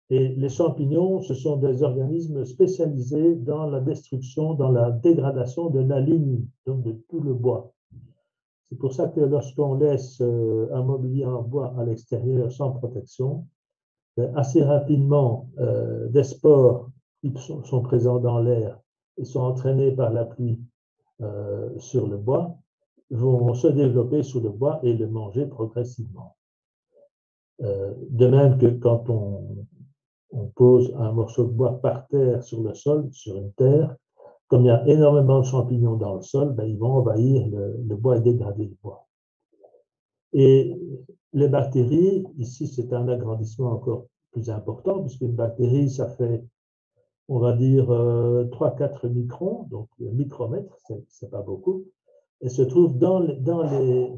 Et les champignons, ce sont des organismes spécialisés dans la destruction, dans la dégradation de la lignine, donc de tout le bois. C'est pour ça que lorsqu'on laisse un mobilier en bois à l'extérieur sans protection, assez rapidement, des spores qui sont présents dans l'air et sont entraînés par la pluie sur le bois vont se développer sous le bois et le manger progressivement. De même que quand on pose un morceau de bois par terre sur le sol, sur une terre, comme il y a énormément de champignons dans le sol, ben, ils vont envahir le bois et dégrader le bois. Et les bactéries, ici c'est un agrandissement encore plus important, puisqu'une bactérie, ça fait, on va dire, 3-4 microns, donc le micromètre, c'est pas beaucoup, et se trouve dans les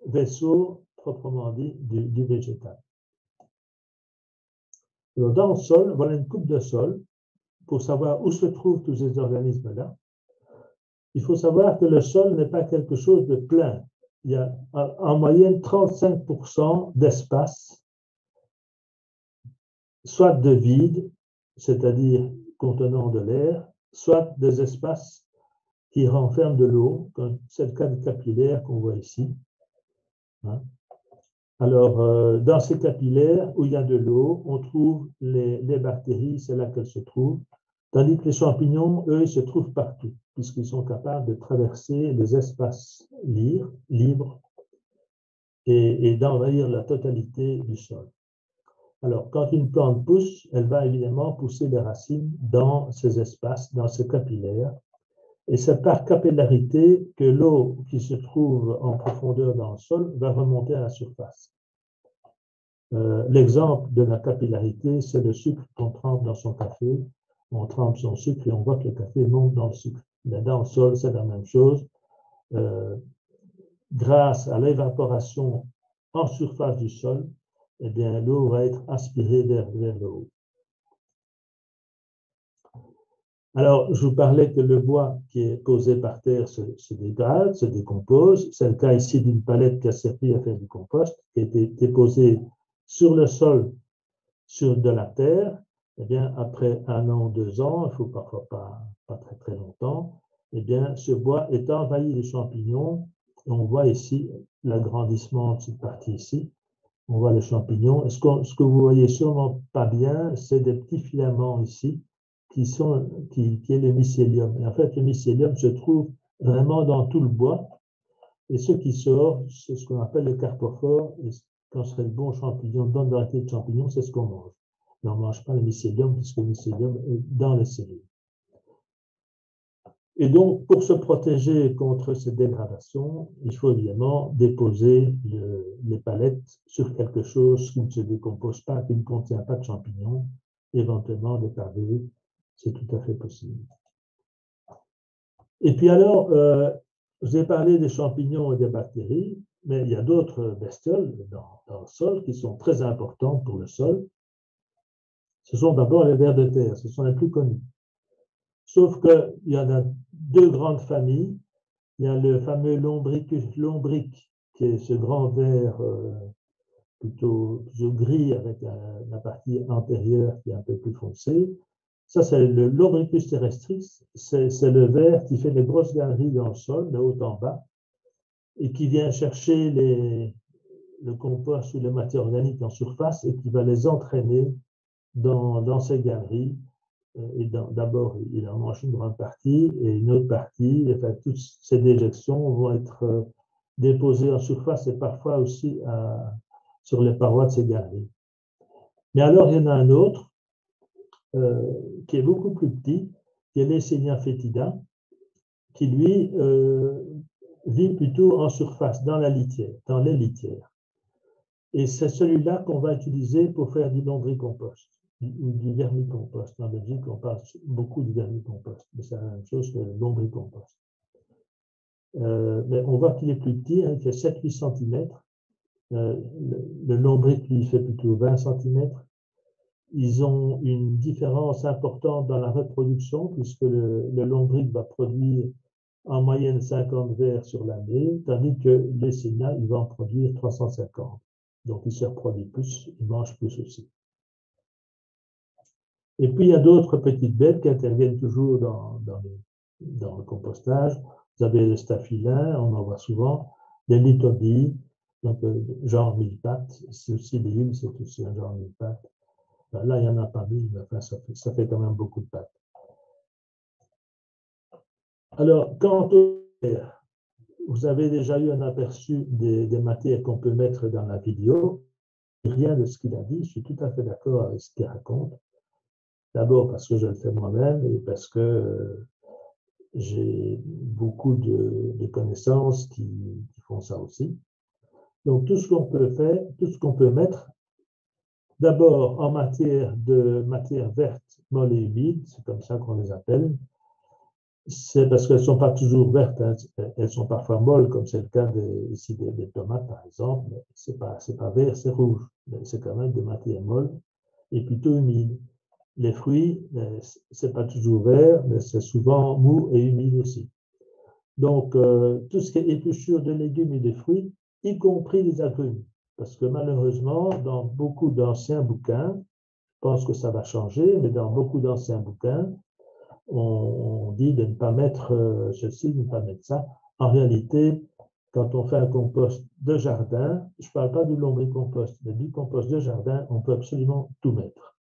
vaisseaux, proprement dit, du végétal. Alors, dans le sol, voilà une coupe de sol, pour savoir où se trouvent tous ces organismes-là. Il faut savoir que le sol n'est pas quelque chose de plein. Il y a en moyenne 35% d'espace, soit de vide, c'est-à-dire contenant de l'air, soit des espaces qui renferment de l'eau, comme c'est le cas du capillaire qu'on voit ici. Alors, dans ces capillaires où il y a de l'eau, on trouve les bactéries, c'est là qu'elles se trouvent, tandis que les champignons, eux, ils se trouvent partout, puisqu'ils sont capables de traverser les espaces libres et d'envahir la totalité du sol. Alors, quand une plante pousse, elle va évidemment pousser les racines dans ces espaces, dans ces capillaires, et c'est par capillarité que l'eau qui se trouve en profondeur dans le sol va remonter à la surface. L'exemple de la capillarité, c'est le sucre qu'on trempe dans son café. On trempe son sucre et on voit que le café monte dans le sucre. Mais dans le sol, c'est la même chose. Grâce à l'évaporation en surface du sol, eh bien, l'eau va être aspirée vers le haut. Alors, je vous parlais que le bois qui est posé par terre se dégrade, se décompose. C'est le cas ici d'une palette qui a servi à faire du compost, qui a été déposée sur le sol, sur de la terre. Eh bien, après 1 an, 2 ans, il ne faut parfois pas très très longtemps, eh bien, ce bois est envahi de champignons. Et on voit ici l'agrandissement de cette partie ici. On voit les champignons. Ce que vous voyez sûrement pas bien, c'est des petits filaments ici qui est le mycélium. Et en fait, le mycélium se trouve vraiment dans tout le bois. Et ce qui sort, c'est ce qu'on appelle le carpophore. Et quand c'est le bon champignon, dans une variété de champignons, c'est ce qu'on mange. Mais on ne mange pas le mycélium, puisque le mycélium est dans les cellules. Et donc, pour se protéger contre ces dégradations, il faut évidemment déposer les palettes sur quelque chose qui ne se décompose pas, qui ne contient pas de champignons, éventuellement des pavés, c'est tout à fait possible. Et puis alors, je vous ai parlé des champignons et des bactéries, mais il y a d'autres bestioles dans le sol qui sont très importantes pour le sol. Ce sont d'abord les vers de terre, ce sont les plus connus. Sauf qu'il y en a 2 grandes familles. Il y a le fameux lombric, qui est ce grand ver plutôt gris avec la partie antérieure qui est un peu plus foncée. Ça, c'est le Lombricus terrestris. C'est le ver qui fait des grosses galeries dans le sol, de haut en bas, et qui vient chercher le compost ou les matières organiques en surface et qui va les entraîner dans ces galeries. Et d'abord, il en mange une grande partie et une autre partie, enfin, toutes ces déjections vont être déposées en surface et parfois aussi sur les parois de ces galeries. Mais alors, il y en a un autre qui est beaucoup plus petit, qui est l'Eisenia foetida, qui lui vit plutôt en surface, dans la litière, dans les litières. Et c'est celui-là qu'on va utiliser pour faire du lombricompost ou du vermicompost. En Belgique, on parle beaucoup du vermicompost, mais c'est la même chose que le lombricompost. Mais on voit qu'il est plus petit, hein, il fait 7-8 cm. Le lombric, lui, fait plutôt 20 cm. Ils ont une différence importante dans la reproduction, puisque le lombric va produire en moyenne 50 vers sur l'année, tandis que l'Essina, il va en produire 350. Donc, il se reproduit plus, il mange plus aussi. Et puis, il y a d'autres petites bêtes qui interviennent toujours dans le compostage. Vous avez le staphylin, on en voit souvent, les lithobies, donc genre mille-pattes, c'est aussi des humes, c'est aussi un genre mille-pattes. Là, il n'y en a pas mille, mais enfin, ça fait quand même beaucoup de pattes. Alors, quant au verre, vous avez déjà eu un aperçu des matières qu'on peut mettre dans la vidéo. Rien de ce qu'il a dit, je suis tout à fait d'accord avec ce qu'il raconte. D'abord parce que je le fais moi-même et parce que j'ai beaucoup de connaissances qui font ça aussi. Donc, tout ce qu'on peut faire, tout ce qu'on peut mettre, d'abord en matière verte, molle et humide, c'est comme ça qu'on les appelle. C'est parce qu'elles ne sont pas toujours vertes, hein. Elles sont parfois molles, comme c'est le cas ici des tomates, par exemple. Mais ce n'est pas vert, c'est rouge. Mais c'est quand même des matières molles et plutôt humides. Les fruits, ce n'est pas toujours vert, mais c'est souvent mou et humide aussi. Donc, tout ce qui est épluchure de légumes et de fruits, y compris les agrumes. Parce que malheureusement, dans beaucoup d'anciens bouquins, je pense que ça va changer, mais dans beaucoup d'anciens bouquins, on dit de ne pas mettre ceci, de ne pas mettre ça. En réalité, quand on fait un compost de jardin, je ne parle pas du lombricompost, mais du compost de jardin, on peut absolument tout mettre.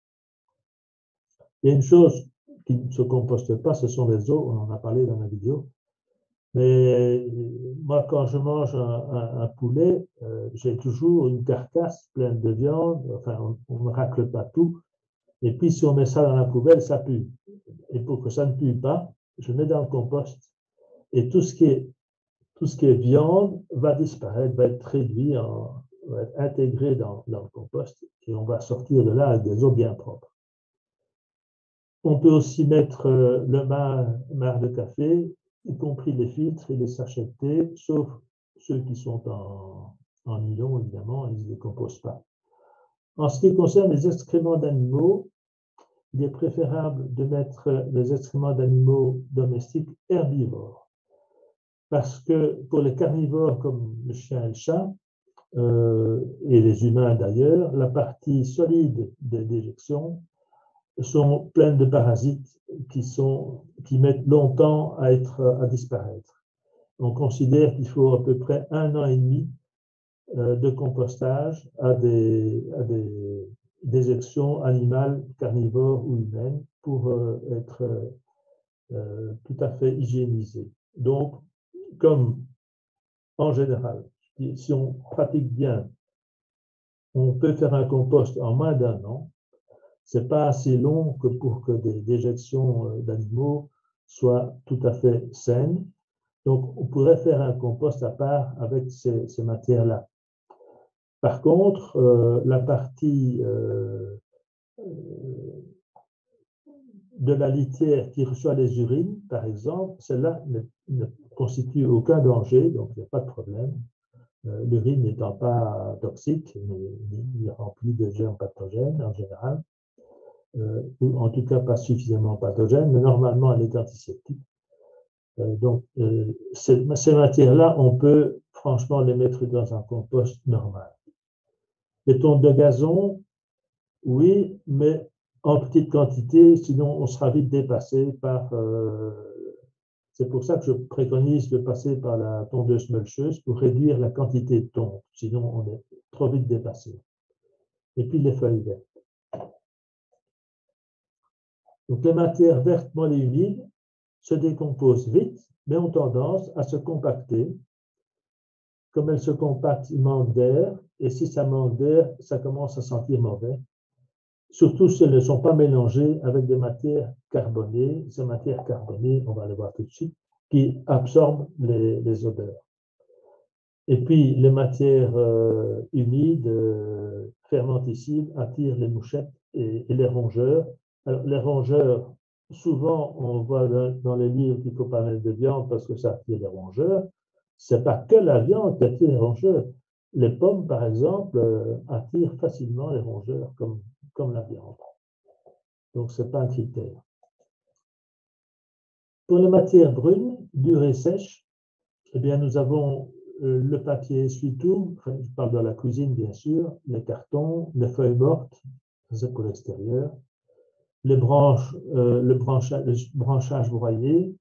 Il y a une chose qui ne se composte pas, ce sont les os, on en a parlé dans la vidéo. Mais moi, quand je mange un poulet, j'ai toujours une carcasse pleine de viande, enfin, on ne racle pas tout. Et puis, si on met ça dans la poubelle, ça pue. Et pour que ça ne pue pas, je mets dans le compost. Et tout ce qui est viande va disparaître, va être réduit, va être intégré dans le compost. Et on va sortir de là avec des eaux bien propres. On peut aussi mettre le marc de café, y compris les filtres et les sachets de thé, sauf ceux qui sont en nylon, évidemment, ils ne se décomposent pas. En ce qui concerne les excréments d'animaux, il est préférable de mettre les excréments d'animaux domestiques herbivores. Parce que pour les carnivores comme le chien et le chat, et les humains d'ailleurs, la partie solide des déjections sont pleines de parasites qui mettent longtemps à disparaître. On considère qu'il faut à peu près 1 an et demi de compostage à des déjections animales, carnivores ou humaines pour être tout à fait hygiénisées. Donc, comme en général, si on pratique bien, on peut faire un compost en moins d'1 an. Ce n'est pas assez long que pour que des déjections d'animaux soient tout à fait saines. Donc, on pourrait faire un compost à part avec ces matières-là. Par contre, la partie de la litière qui reçoit les urines, par exemple, celle-là ne constitue aucun danger, donc il n'y a pas de problème. L'urine n'étant pas toxique, mais remplie de germes pathogènes en général, ou en tout cas pas suffisamment pathogène, mais normalement elle est antiseptique. Donc, ces matières-là, on peut franchement les mettre dans un compost normal. Les tontes de gazon, oui, mais en petite quantité, sinon on sera vite dépassé par... c'est pour ça que je préconise de passer par la tondeuse mulcheuse pour réduire la quantité de tonte, sinon on est trop vite dépassé. Et puis les feuilles vertes. Donc, les matières vertes, molles et humides se décomposent vite, mais ont tendance à se compacter. Comme elles se compactent, il manque d'air, et si ça manque d'air, ça commence à sentir mauvais. Surtout si elles ne sont pas mélangées avec des matières carbonées. Ces matières carbonées, on va le voir tout de suite, qui absorbent les odeurs. Et puis, les matières humides, fermentescibles, attirent les mouchettes et les rongeurs. Alors, les rongeurs, souvent, on voit dans les livres qu'il ne faut pas mettre de viande parce que ça attire les rongeurs. Ce n'est pas que la viande qui attire les rongeurs. Les pommes, par exemple, attirent facilement les rongeurs comme la viande. Donc, ce n'est pas un critère. Pour les matières brunes, dures et sèches, eh bien, nous avons le papier essuie-tout, enfin, je parle de la cuisine bien sûr, les cartons, les feuilles mortes, c'est pour l'extérieur, les branches, le branchage broyé,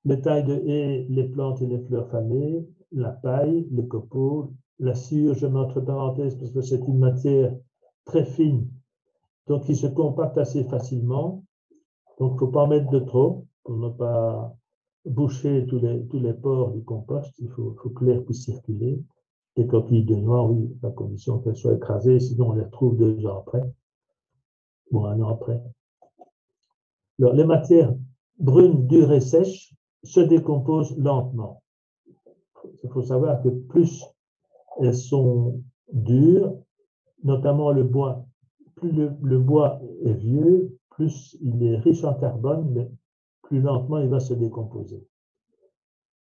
les tailles de haies, les plantes et les fleurs fanées, la paille, les copeaux, la sciure, je mets entre parenthèses parce que c'est une matière très fine, donc qui se compacte assez facilement. Donc, il ne faut pas en mettre de trop pour ne pas boucher tous les pores du compost. Il faut que l'air puisse circuler. Les coquilles de noix, oui, à condition qu'elles soient écrasées, sinon on les retrouve 2 ans après ou 1 an après. Alors, les matières brunes, dures et sèches se décomposent lentement. Il faut savoir que plus elles sont dures, notamment le bois, plus le bois est vieux, plus il est riche en carbone, mais plus lentement il va se décomposer.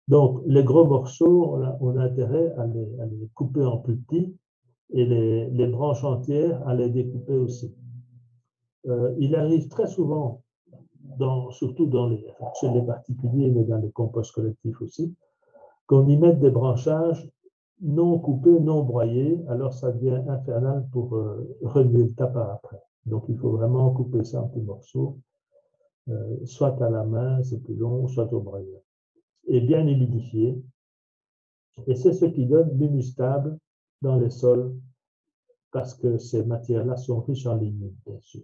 Donc, les gros morceaux, on a intérêt à les couper en plus petits et les branches entières à les découper aussi. Il arrive très souvent, surtout chez les particuliers, mais dans les composts collectifs aussi, qu'on y mette des branchages non coupés, non broyés, alors ça devient infernal pour remuer le tas par après. Donc, il faut vraiment couper ça en petits morceaux, soit à la main, c'est plus long, soit au broyeur. Et bien humidifié. Et c'est ce qui donne l'humus stable dans les sols, parce que ces matières-là sont riches en lignite, bien sûr.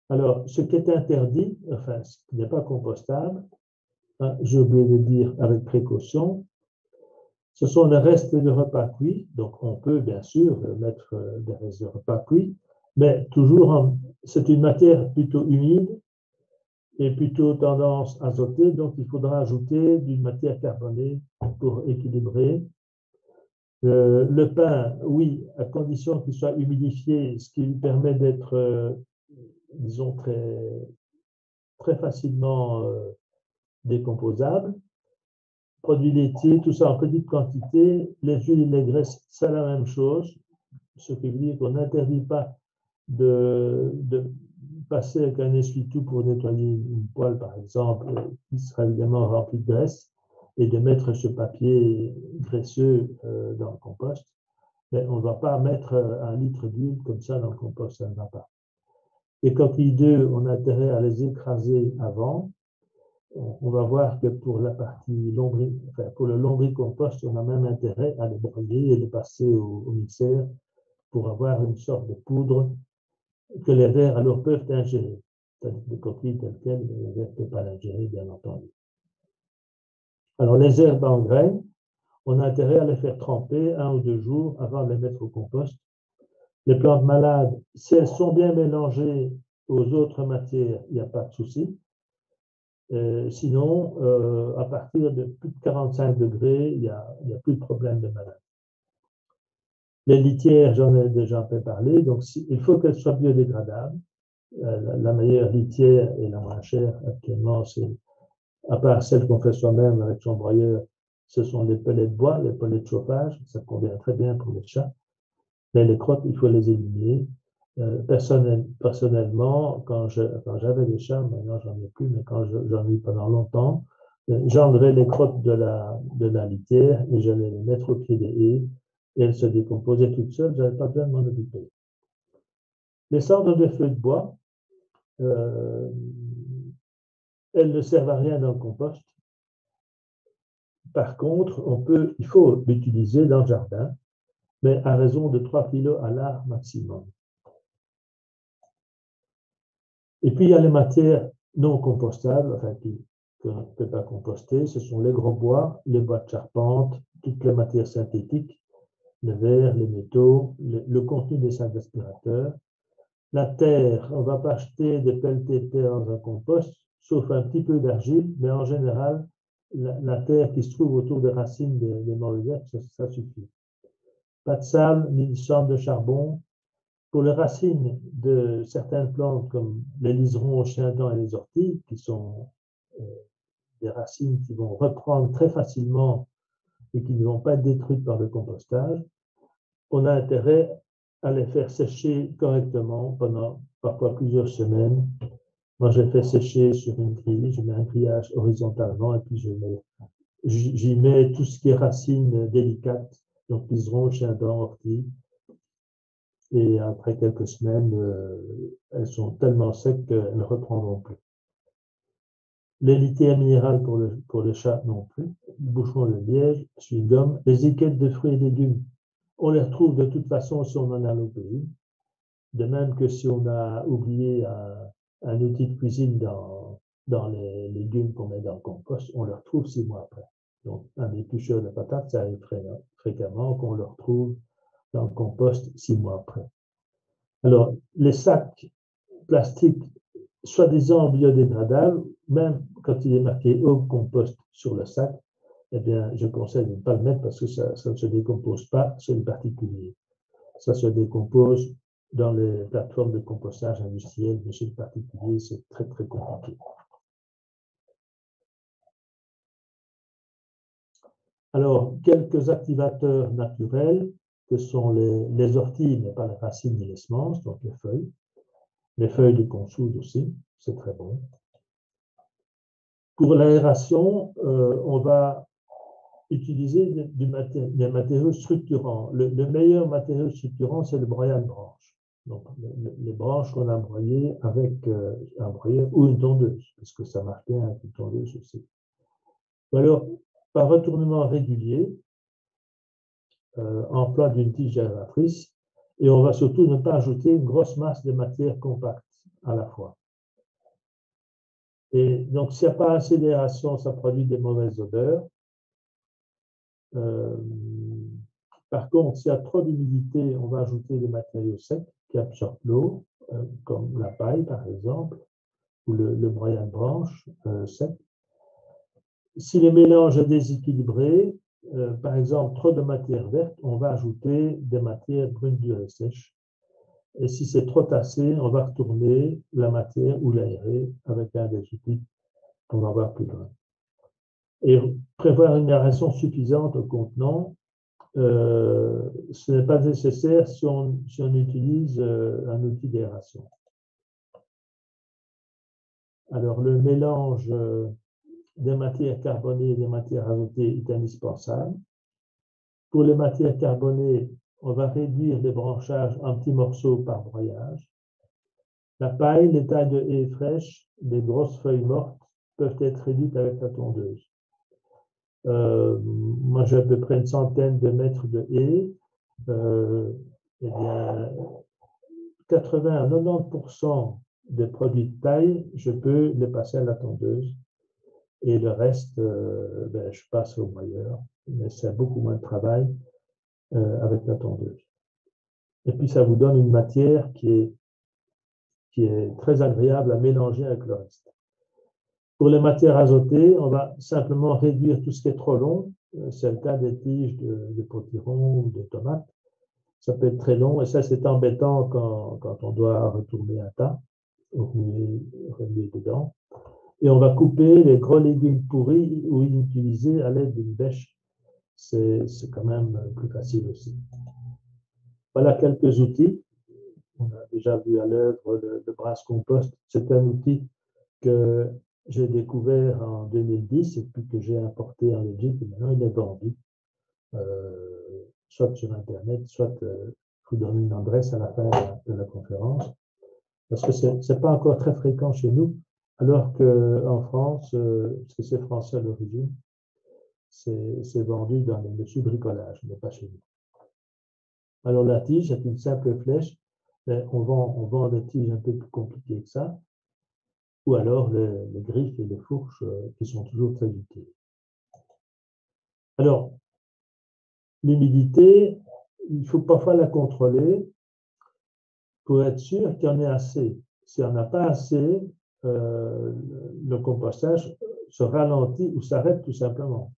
Alors, ce qui est interdit, enfin, ce qui n'est pas compostable, hein, j'ai oublié de dire avec précaution, ce sont les restes de repas cuits. Donc, on peut bien sûr mettre des restes de repas cuits, mais toujours, c'est une matière plutôt humide et plutôt tendance azotée, donc il faudra ajouter d'une matière carbonée pour équilibrer. Le pain, oui, à condition qu'il soit humidifié, ce qui lui permet d'être, disons, très facilement décomposable. Produits laitiers, tout ça en petite quantité. Les huiles et les graisses, c'est la même chose. Ce qui veut dire qu'on n'interdit pas de passer avec un essuie-tout pour nettoyer une poêle, par exemple, qui sera évidemment remplie de graisse, et de mettre ce papier graisseux dans le compost. Mais on ne va pas mettre 1 litre d'huile comme ça dans le compost, ça ne va pas. Les coquilles d'œufs, on a intérêt à les écraser avant. On va voir que pour la partie pour le lombricompost, on a même intérêt à les broyer et les passer au mixeur pour avoir une sorte de poudre que les vers alors peuvent ingérer. C'est-à-dire que les coquilles telles quelles, les vers ne peuvent pas l'ingérer, bien entendu. Alors, les herbes en graines, on a intérêt à les faire tremper 1 ou 2 jours avant de les mettre au compost. Les plantes malades, si elles sont bien mélangées aux autres matières, il n'y a pas de souci. Sinon, à partir de plus de 45 degrés, il n'y a plus de problème de maladie. Les litières, j'en ai déjà un peu parlé, donc il faut qu'elles soient biodégradables. La meilleure litière et la moins chère actuellement, c'est, à part celle qu'on fait soi-même avec son broyeur, ce sont les pellets de bois, les pellets de chauffage, ça convient très bien pour les chats. Mais les crottes, il faut les éliminer. Personnellement, quand j'avais des chats, maintenant j'en ai plus, mais quand j'en ai eu pendant longtemps, j'enlevais les crottes de la litière et j'allais les mettre au pied des haies et elles se décomposaient toutes seules, je n'avais pas besoin de m'en occuper. Les cendres de feu de bois, elles ne servent à rien dans le compost. Par contre, il faut l'utiliser dans le jardin, mais à raison de 3 kg à l'art maximum. Et puis, il y a les matières non compostables, enfin, qu'on ne peut pas composter. Ce sont les gros bois, les bois de charpente, toutes les matières synthétiques, le verre, les métaux, le contenu des sacs d'aspirateur. La terre, on ne va pas acheter des pelletées de terre dans un compost, sauf un petit peu d'argile, mais en général, la terre qui se trouve autour des racines des mauvaises herbes, ça suffit. Pas de sable ni de cendre de charbon. Pour les racines de certaines plantes comme les liserons, chiendents et les orties, qui sont des racines qui vont reprendre très facilement et qui ne vont pas être détruites par le compostage, on a intérêt à les faire sécher correctement pendant parfois plusieurs semaines. Moi, je les fais sécher sur une grille, je mets un grillage horizontalement et puis j'y mets tout ce qui est racines délicates, donc liserons, chiendents, orties. Et après quelques semaines, elles sont tellement secs qu'elles ne reprendront plus. Les litières minérales pour le chat non plus, bouchons de liège, essuie-gomme, les étiquettes de fruits et légumes, on les retrouve de toute façon si on en a loupé une. De même que si on a oublié un outil de cuisine dans les légumes qu'on met dans le compost, on le retrouve 6 mois après. Donc, un éplucheur de patates, ça arrive fréquemment qu'on le retrouve dans le compost 6 mois après. Alors, les sacs plastiques, soi-disant biodégradables, même quand il est marqué Home Compost sur le sac, eh bien, je conseille de ne pas le mettre parce que ça ne se décompose pas chez les particuliers. Ça se décompose dans les plateformes de compostage industriel, mais chez les particuliers, c'est très, très compliqué. Alors, quelques activateurs naturels que sont les orties, mais pas les racines ni les semences, donc les feuilles de consoude aussi, c'est très bon. Pour l'aération, on va utiliser des matériaux structurants. Le meilleur matériau structurant, c'est le broyat de branches. Donc, les branches qu'on a broyées avec un broyeur ou une tondeuse, parce que ça marche bien avec une tondeuse aussi. Ou alors, par retournement régulier, emploi d'une tige aératrice, et on va surtout ne pas ajouter une grosse masse de matière compacte à la fois. Et donc, s'il n'y a pas assez d'aération, ça produit des mauvaises odeurs. Par contre, s'il y a trop d'humidité, on va ajouter des matériaux secs qui absorbent l'eau, comme la paille par exemple, ou le broyat de branche sec. Si le mélange est déséquilibré, par exemple trop de matière verte, on va ajouter des matières brunes dures et sèches. Et si c'est trop tassé, on va retourner la matière ou l'aérer avec un des outils qu'on va voir plus loin. Et prévoir une aération suffisante au contenant, ce n'est pas nécessaire si on utilise un outil d'aération. Alors, le mélange des matières carbonées et des matières azotées est indispensable. Pour les matières carbonées, on va réduire les branchages en petits morceaux par broyage. La paille, les tailles de haies fraîches, les grosses feuilles mortes peuvent être réduites avec la tondeuse. Moi, j'ai à peu près une centaine de mètres de haies. Eh bien, 80 à 90% des produits de taille, je peux les passer à la tondeuse. Et le reste, je passe au broyeur. Mais c'est beaucoup moins de travail avec la tondeuse. Et puis, ça vous donne une matière qui est très agréable à mélanger avec le reste. Pour les matières azotées, on va simplement réduire tout ce qui est trop long. C'est le cas des tiges de potiron ou de tomates. Ça peut être très long et ça, c'est embêtant quand on doit retourner un tas, remuer dedans. Et on va couper les gros légumes pourris ou inutilisés à l'aide d'une bêche. C'est quand même plus facile aussi. Voilà quelques outils. On a déjà vu à l'œuvre le brasse compost. C'est un outil que j'ai découvert en 2010 et puis que j'ai importé en Belgique et maintenant il est vendu, soit sur Internet, soit je vous donne une adresse à la fin de la conférence, parce que ce n'est pas encore très fréquent chez nous, alors qu'en France, parce que c'est français à l'origine, c'est vendu dans les monsieur bricolage, mais pas chez nous. Alors la tige, c'est une simple flèche, mais on vend des tiges un peu plus compliquées que ça, ou alors les griffes et les fourches qui sont toujours très utiles. Alors, l'humidité, il faut parfois la contrôler pour être sûr qu'il y en ait assez. S'il n'y en a pas assez, le compostage se ralentit ou s'arrête tout simplement.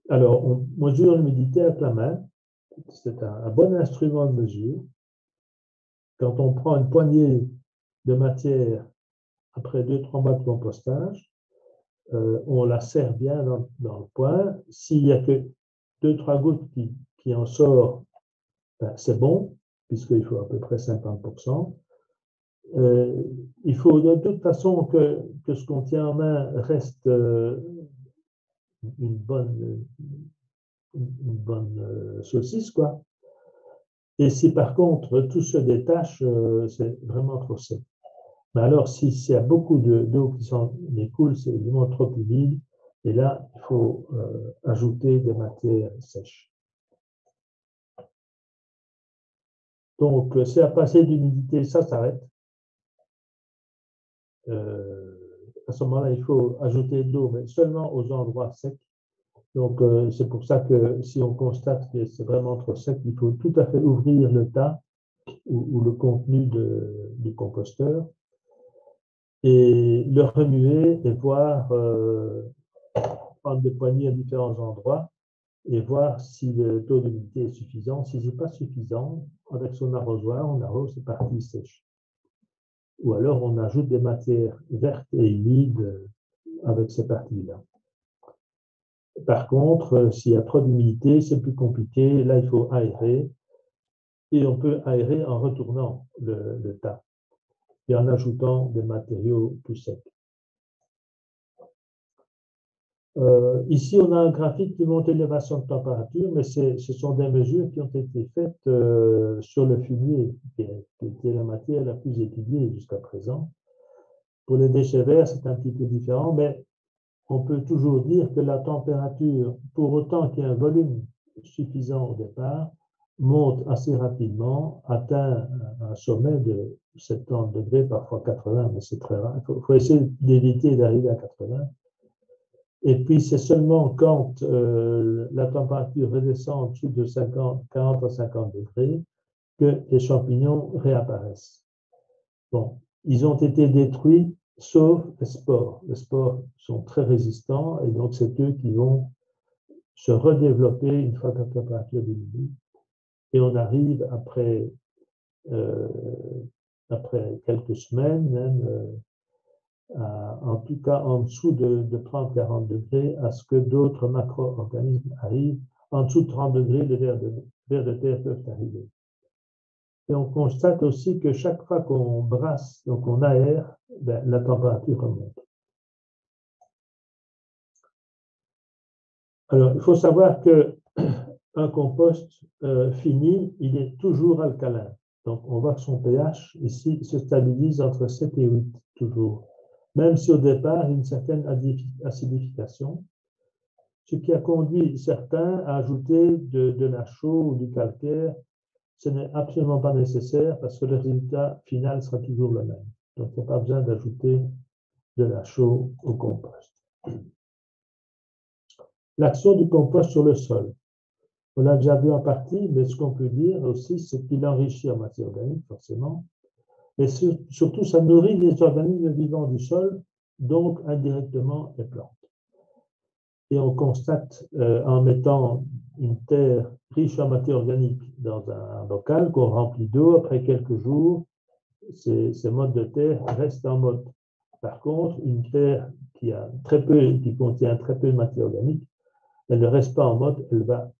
Alors, on mesure l'humidité avec la main. C'est un bon instrument de mesure. Quand on prend une poignée de matière après 2-3 mois de compostage, on la serre bien dans le point. S'il n'y a que 2-3 gouttes qui en sortent, ben, c'est bon, puisqu'il faut à peu près 50%. Il faut de toute façon que ce qu'on tient en main reste une bonne saucisse, quoi. Et si par contre tout se détache, c'est vraiment trop sec. Mais alors, s'il y a beaucoup d'eau qui s'en écoule, c'est évidemment trop humide. Et là, il faut ajouter des matières sèches. Donc, c'est à passer d'humidité, ça s'arrête. À ce moment-là, il faut ajouter de l'eau, mais seulement aux endroits secs. Donc, c'est pour ça que si on constate que c'est vraiment trop sec, il faut tout à fait ouvrir le tas ou le contenu du composteur et le remuer et voir, prendre des poignées à différents endroits et voir si le taux d'humidité est suffisant. Si ce n'est pas suffisant, avec son arrosoir, on arrose ces parties sèches. Ou alors, on ajoute des matières vertes et humides avec ces parties-là. Par contre, s'il y a trop d'humidité, c'est plus compliqué. Là, il faut aérer. Et on peut aérer en retournant le tas et en ajoutant des matériaux plus secs. Ici, on a un graphique qui montre l'élévation de température, mais ce sont des mesures qui ont été faites sur le fumier, qui était la matière la plus étudiée jusqu'à présent. Pour les déchets verts, c'est un petit peu différent, mais on peut toujours dire que la température, pour autant qu'il y ait un volume suffisant au départ, monte assez rapidement, atteint un sommet de 70 degrés, parfois 80, mais c'est très rare. Il faut essayer d'éviter d'arriver à 80. Et puis, c'est seulement quand la température redescend en dessous de 40 à 50 degrés que les champignons réapparaissent. Bon, ils ont été détruits, sauf les spores. Les spores sont très résistants et donc c'est eux qui vont se redévelopper une fois que la température diminue. Et on arrive après quelques semaines, même en tout cas en dessous de 30-40 degrés, à ce que d'autres macro-organismes arrivent. En dessous de 30 degrés, les vers de terre peuvent arriver. Et on constate aussi que chaque fois qu'on brasse, donc on aère, ben, la température remonte. Alors, il faut savoir qu'un compost fini, il est toujours alcalin. Donc, on voit que son pH, ici, se stabilise entre 7 et 8, toujours. Même si au départ, il y a une certaine acidification, ce qui a conduit certains à ajouter de la chaux ou du calcaire. Ce n'est absolument pas nécessaire parce que le résultat final sera toujours le même. Donc, il n'y a pas besoin d'ajouter de la chaux au compost. L'action du compost sur le sol. On l'a déjà vu en partie, mais ce qu'on peut dire aussi, c'est qu'il enrichit en matière organique, forcément. Mais surtout, ça nourrit les organismes vivants du sol, donc indirectement les plantes. Et on constate en mettant une terre riche en matière organique dans un bocal qu'on remplit d'eau, après quelques jours, ces modes de terre restent en mode. Par contre, une terre qui contient très peu de matière organique, elle ne reste pas en mode, elle va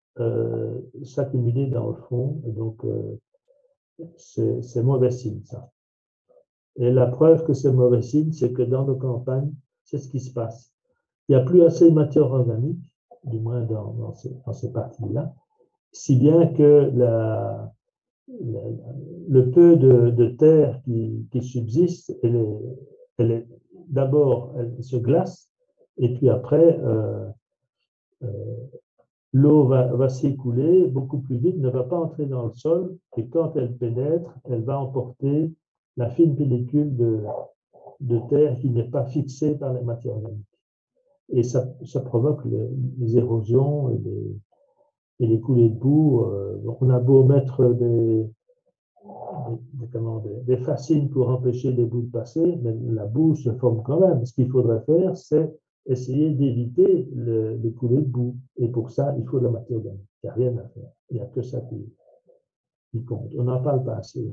s'accumuler dans le fond, et donc c'est mauvais signe, ça. Et la preuve que c'est mauvais signe, c'est que dans nos campagnes, c'est ce qui se passe. Il n'y a plus assez de matière organique, du moins dans ces parties-là, si bien que le peu de terre qui subsiste, d'abord, elle se glace, et puis après, l'eau va s'écouler beaucoup plus vite, ne va pas entrer dans le sol, et quand elle pénètre, elle va emporter la fine pellicule de terre qui n'est pas fixée par les matières organiques. Et ça provoque les érosions et les coulées de boue. On a beau mettre des fascines pour empêcher les boues de passer, mais la boue se forme quand même. Ce qu'il faudrait faire, c'est essayer d'éviter les coulées de boue. Et pour ça, il faut de la matière organique. Il n'y a rien à faire. Il n'y a que ça qui compte. On n'en parle pas assez.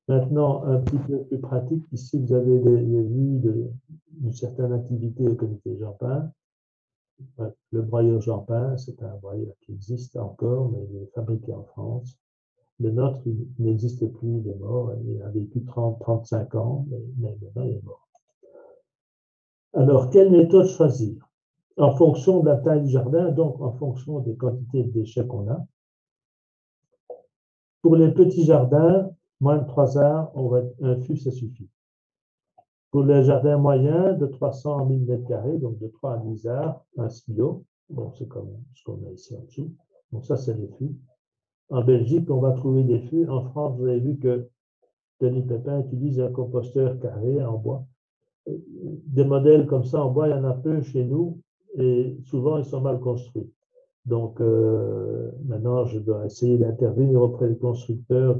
Maintenant, un petit peu plus pratique, ici vous avez des vues d'une certaine activité au comité Jeanpin. Le broyeur Jeanpin, c'est un broyeur qui existe encore, mais il est fabriqué en France. Le nôtre, il n'existe plus, il est mort, il a vécu 30-35 ans, mais maintenant il est mort. Alors, quelle méthode choisir? En fonction de la taille du jardin, donc en fonction des quantités de déchets qu'on a. Pour les petits jardins, moins de 3 arts, un fût, ça suffit. Pour les jardins moyens, de 300 à 1000 m², donc de 3 à 10 arts, un silo. Bon, c'est comme ce qu'on a ici en dessous. Donc ça, c'est les fûts. En Belgique, on va trouver des fûts. En France, vous avez vu que Denis Pépin utilise un composteur carré en bois. Des modèles comme ça en bois, il y en a peu chez nous et souvent, ils sont mal construits. Donc, maintenant, je dois essayer d'intervenir auprès des constructeurs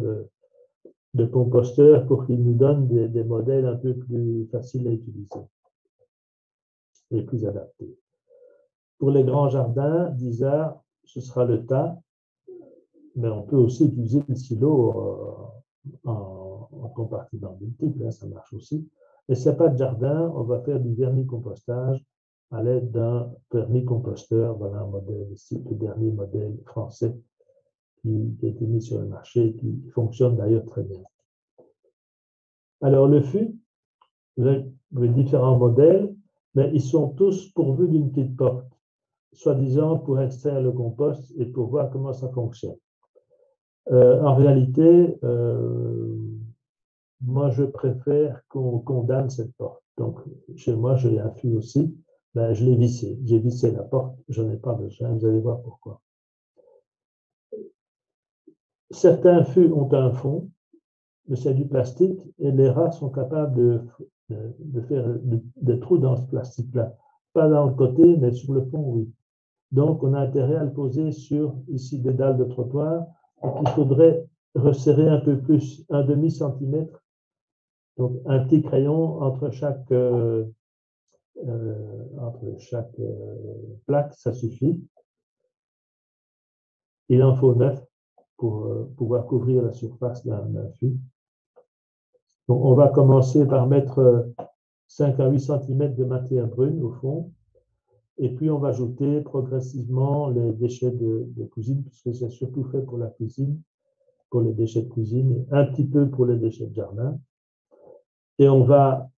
de composteurs pour qu'ils nous donnent des modèles un peu plus faciles à utiliser et plus adaptés. Pour les grands jardins, 10 arts, ce sera le tas, mais on peut aussi utiliser le silo en compartiment multiple, hein, ça marche aussi. Et s'il n'y a pas de jardin, on va faire du vermicompostage à l'aide d'un vermicomposteur. Voilà un modèle ici, le dernier modèle français qui a été mis sur le marché et qui fonctionne d'ailleurs très bien. Alors le fût, vous avez différents modèles, mais ils sont tous pourvus d'une petite porte, soi-disant pour extraire le compost et pour voir comment ça fonctionne. En réalité, moi je préfère qu'on condamne cette porte. Donc chez moi, j'ai un fût aussi, ben, je l'ai vissé. J'ai vissé la porte, je n'en ai pas besoin, vous allez voir pourquoi. Certains fûts ont un fond, mais c'est du plastique et les rats sont capables de faire des trous dans ce plastique-là. Pas dans le côté, mais sur le fond, oui. Donc, on a intérêt à le poser sur, ici, des dalles de trottoir et qu'il faudrait resserrer un peu plus, un demi-centimètre. Donc, un petit crayon entre chaque plaque, ça suffit. Il en faut 9 pour pouvoir couvrir la surface d'un fût. Donc, on va commencer par mettre 5 à 8 cm de matière brune au fond, et puis on va ajouter progressivement les déchets de cuisine, puisque c'est surtout fait pour la cuisine, pour les déchets de cuisine, un petit peu pour les déchets de jardin. Et on va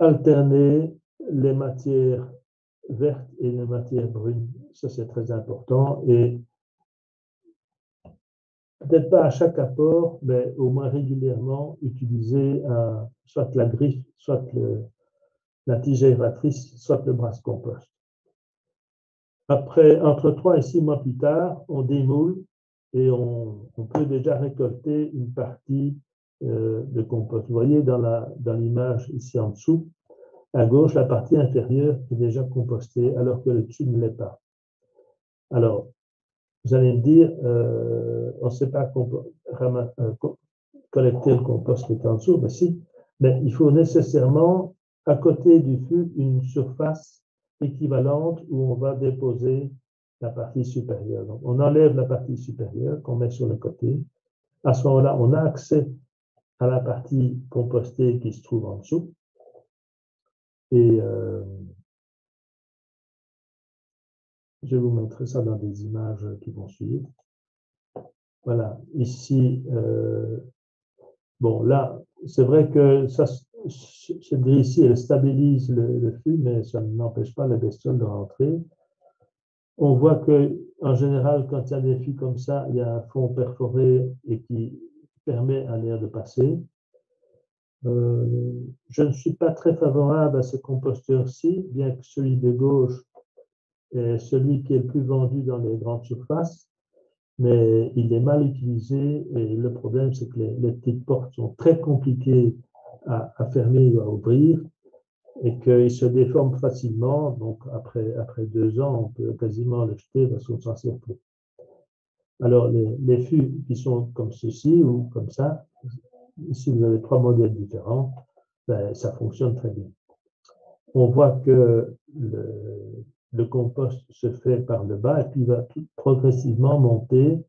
alterner les matières vertes et les matières brunes. Ça, c'est très important. Et peut-être pas à chaque apport, mais au moins régulièrement, utiliser soit la griffe, soit la tige aératrice, soit le brasse-compost. Après, entre 3 et 6 mois plus tard, on démoule et on peut déjà récolter une partie de compost. Vous voyez dans l'image ici en dessous, à gauche, la partie inférieure est déjà compostée alors que le dessus ne l'est pas. Alors, vous allez me dire, on ne sait pas collecter le compost qui est en dessous, mais si, mais il faut nécessairement, à côté du fût, une surface équivalente où on va déposer la partie supérieure. Donc, on enlève la partie supérieure qu'on met sur le côté. À ce moment-là, on a accès à la partie compostée qui se trouve en dessous. Et je vais vous montrer ça dans des images qui vont suivre. Voilà, ici, bon, là, c'est vrai que cette grille ici, elle stabilise le fût, mais ça n'empêche pas la bestiole de rentrer. On voit qu'en général, quand il y a des fûts comme ça, il y a un fond perforé et qui permet à l'air de passer. Je ne suis pas très favorable à ce composteur-ci, bien que celui de gauche est celui qui est le plus vendu dans les grandes surfaces, mais il est mal utilisé et le problème, c'est que les petites portes sont très compliquées à fermer ou à ouvrir et qu'il se déforme facilement. Donc, après 2 ans, on peut quasiment le jeter parce qu'on ne s'en sert plus. Alors, les fûts qui sont comme ceci ou comme ça, ici vous avez 3 modèles différents, ben, ça fonctionne très bien. On voit que le compost se fait par le bas et puis va progressivement monter.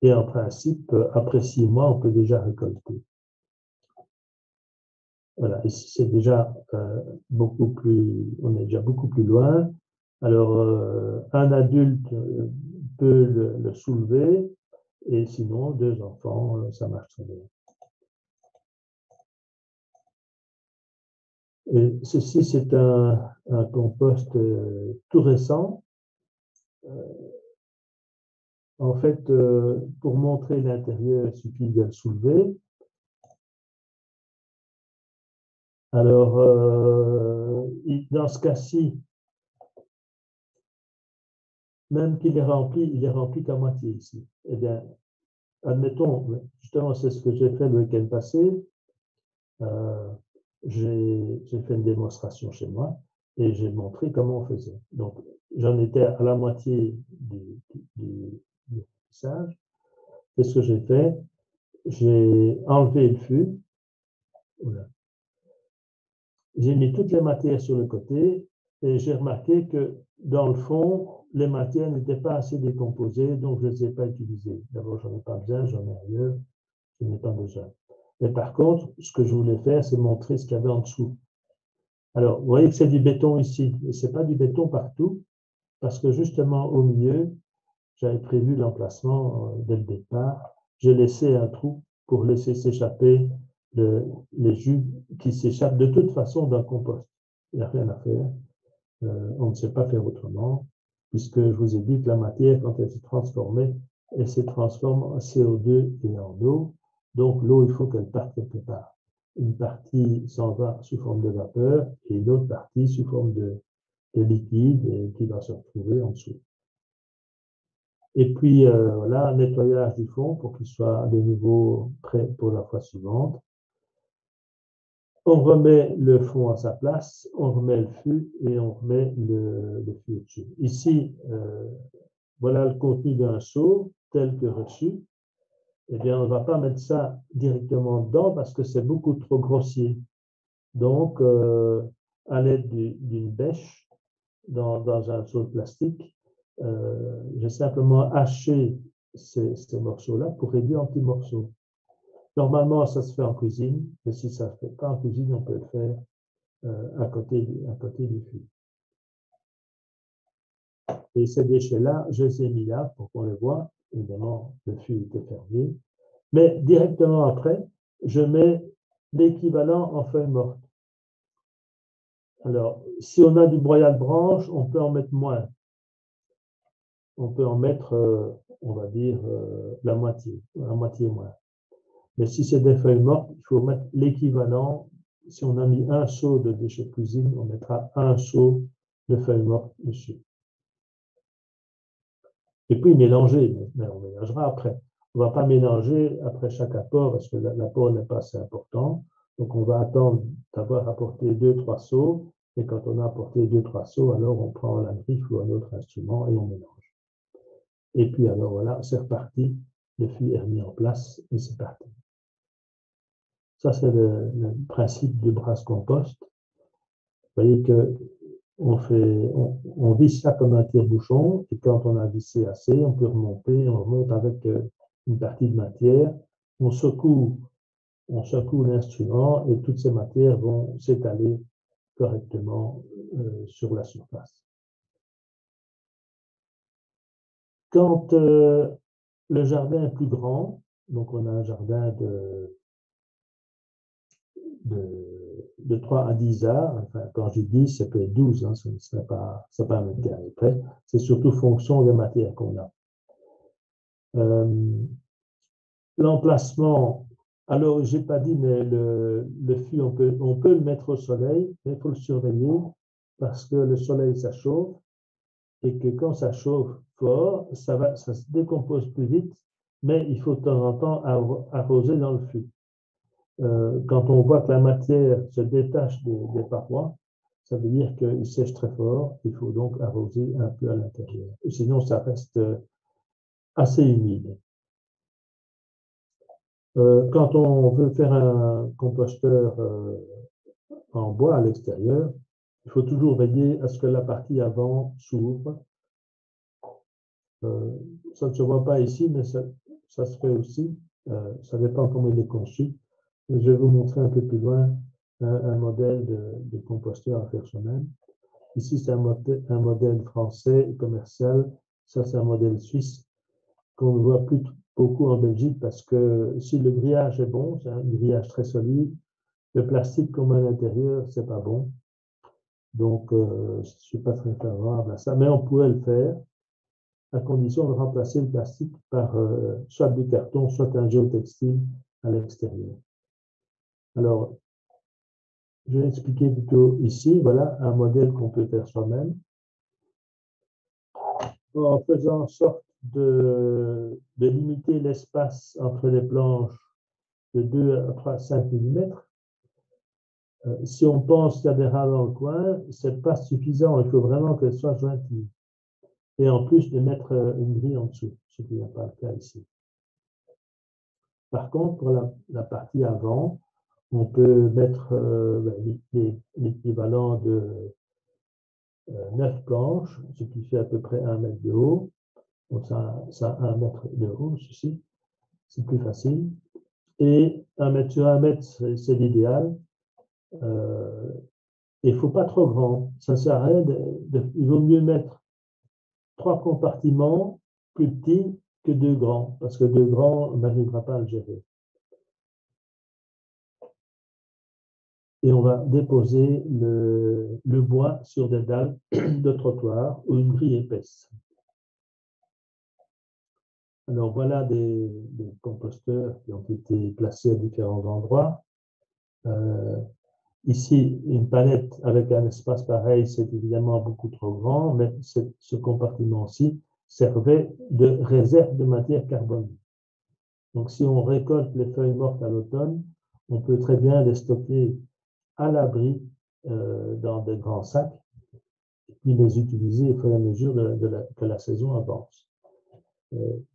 Et en principe, après 6 mois, on peut déjà récolter. Voilà, ici c'est déjà beaucoup plus, on est déjà beaucoup plus loin. Alors, un adulte peut le soulever, et sinon, 2 enfants, ça marche très bien. Et ceci, c'est un compost tout récent. En fait, pour montrer l'intérieur, il suffit de le soulever. Alors, dans ce cas-ci, même qu'il est rempli, il est rempli qu'à moitié ici. Eh bien, admettons, justement, c'est ce que j'ai fait le week-end passé. J'ai fait une démonstration chez moi et j'ai montré comment on faisait. Donc, j'en étais à la moitié du remplissage. Et ce que j'ai fait, j'ai enlevé le fût. Voilà. J'ai mis toutes les matières sur le côté et j'ai remarqué que dans le fond, les matières n'étaient pas assez décomposées, donc je ne les ai pas utilisées. D'abord, j'en ai pas besoin, j'en ai ailleurs, je n'ai pas besoin. Mais par contre, ce que je voulais faire, c'est montrer ce qu'il y avait en dessous. Alors, vous voyez que c'est du béton ici, et ce n'est pas du béton partout, parce que justement au milieu, j'avais prévu l'emplacement dès le départ. J'ai laissé un trou pour laisser s'échapper les jus qui s'échappent de toute façon d'un compost. Il n'y a rien à faire. On ne sait pas faire autrement, puisque je vous ai dit que la matière, quand elle se transformait, elle se transforme en CO2 et en eau. Donc l'eau, il faut qu'elle parte quelque part. Une partie s'en va sous forme de vapeur et une autre partie sous forme de liquide qui va se retrouver en dessous. Et puis, voilà, nettoyage du fond pour qu'il soit de nouveau prêt pour la fois suivante. On remet le fond à sa place, on remet le fût et on remet le fût au-dessus. Ici, voilà le contenu d'un seau tel que reçu. Eh bien, on ne va pas mettre ça directement dedans parce que c'est beaucoup trop grossier. Donc, à l'aide d'une bêche dans un seau de plastique, j'ai simplement haché ces morceaux-là pour réduire en petits morceaux. Normalement, ça se fait en cuisine, mais si ça ne se fait pas en cuisine, on peut le faire à côté du fût. Et ces déchets-là, je les ai mis là pour qu'on les voit. Évidemment, le fût était fermé. Mais directement après, je mets l'équivalent en feuilles mortes. Alors, si on a du broyat de branche, on peut en mettre moins. On peut en mettre, on va dire, la moitié moins. Mais si c'est des feuilles mortes, il faut mettre l'équivalent. Si on a mis un seau de déchets de cuisine, on mettra un seau de feuilles mortes dessus. Et puis mélanger, mais on mélangera après. On ne va pas mélanger après chaque apport parce que l'apport n'est pas assez important. Donc on va attendre d'avoir apporté 2-3 seaux. Et quand on a apporté 2-3 seaux, alors on prend la griffe ou un autre instrument et on mélange. Et puis alors voilà, c'est reparti. Le fût est remis en place et c'est parti. Ça, c'est le principe du brasse compost. Vous voyez que on visse ça comme un tire-bouchon, et quand on a vissé assez, on peut remonter, on remonte avec une partie de matière, on secoue l'instrument et toutes ces matières vont s'étaler correctement sur la surface. Quand le jardin est plus grand, donc on a un jardin de 3 à 10 arts, enfin, quand je dis 10, ça peut être 12, hein, ce n'est pas un mètre carré près, c'est surtout fonction des matières qu'on a. L'emplacement, alors je n'ai pas dit, mais le fût, on peut le mettre au soleil, mais il faut le surveiller parce que le soleil, ça chauffe et que quand ça chauffe fort, ça se décompose plus vite, mais il faut de temps en temps arroser dans le fût. Quand on voit que la matière se détache des parois, ça veut dire qu'il sèche très fort, il faut donc arroser un peu à l'intérieur. Sinon, ça reste assez humide. Quand on veut faire un composteur en bois à l'extérieur, il faut toujours veiller à ce que la partie avant s'ouvre. Ça ne se voit pas ici, mais ça se fait aussi. Ça dépend comment il est conçu. Je vais vous montrer un peu plus loin un modèle de composteur à faire soi-même. Ici, c'est un modèle français commercial. Ça, c'est un modèle suisse qu'on ne voit plus beaucoup en Belgique parce que si le grillage est bon, c'est un grillage très solide, le plastique qu'on met à l'intérieur, c'est pas bon. Donc, je ne suis pas très favorable à ça, mais on pourrait le faire à condition de remplacer le plastique par soit du carton, soit un géotextile à l'extérieur. Alors, je vais expliquer plutôt ici, voilà un modèle qu'on peut faire soi-même en faisant en sorte de limiter l'espace entre les planches de 2 à 3, 5 mm. Si on pense qu'il y a des rats dans le coin, ce n'est pas suffisant, il faut vraiment qu'elles soient jointives. Et en plus de mettre une grille en dessous, ce qui n'est pas le cas ici. Par contre, pour la partie avant, on peut mettre l'équivalent de 9 planches, ce qui fait à peu près 1 mètre de haut. Donc ça a 1 mètre de haut, ceci, c'est plus facile. Et 1 mètre sur 1 mètre, c'est l'idéal. Il ne faut pas trop grand. Ça sert à rien il vaut mieux mettre 3 compartiments plus petits que 2 grands, parce que 2 grands, on n'arrivera pas à le gérer. Et on va déposer le bois sur des dalles de trottoir ou une grille épaisse. Alors voilà des composteurs qui ont été placés à différents endroits. Ici, une palette avec un espace pareil, c'est évidemment beaucoup trop grand, mais ce compartiment-ci servait de réserve de matière carbonique. Donc si on récolte les feuilles mortes à l'automne, on peut très bien les stocker à l'abri dans des grands sacs et puis les utiliser au fur et à mesure que la saison avance.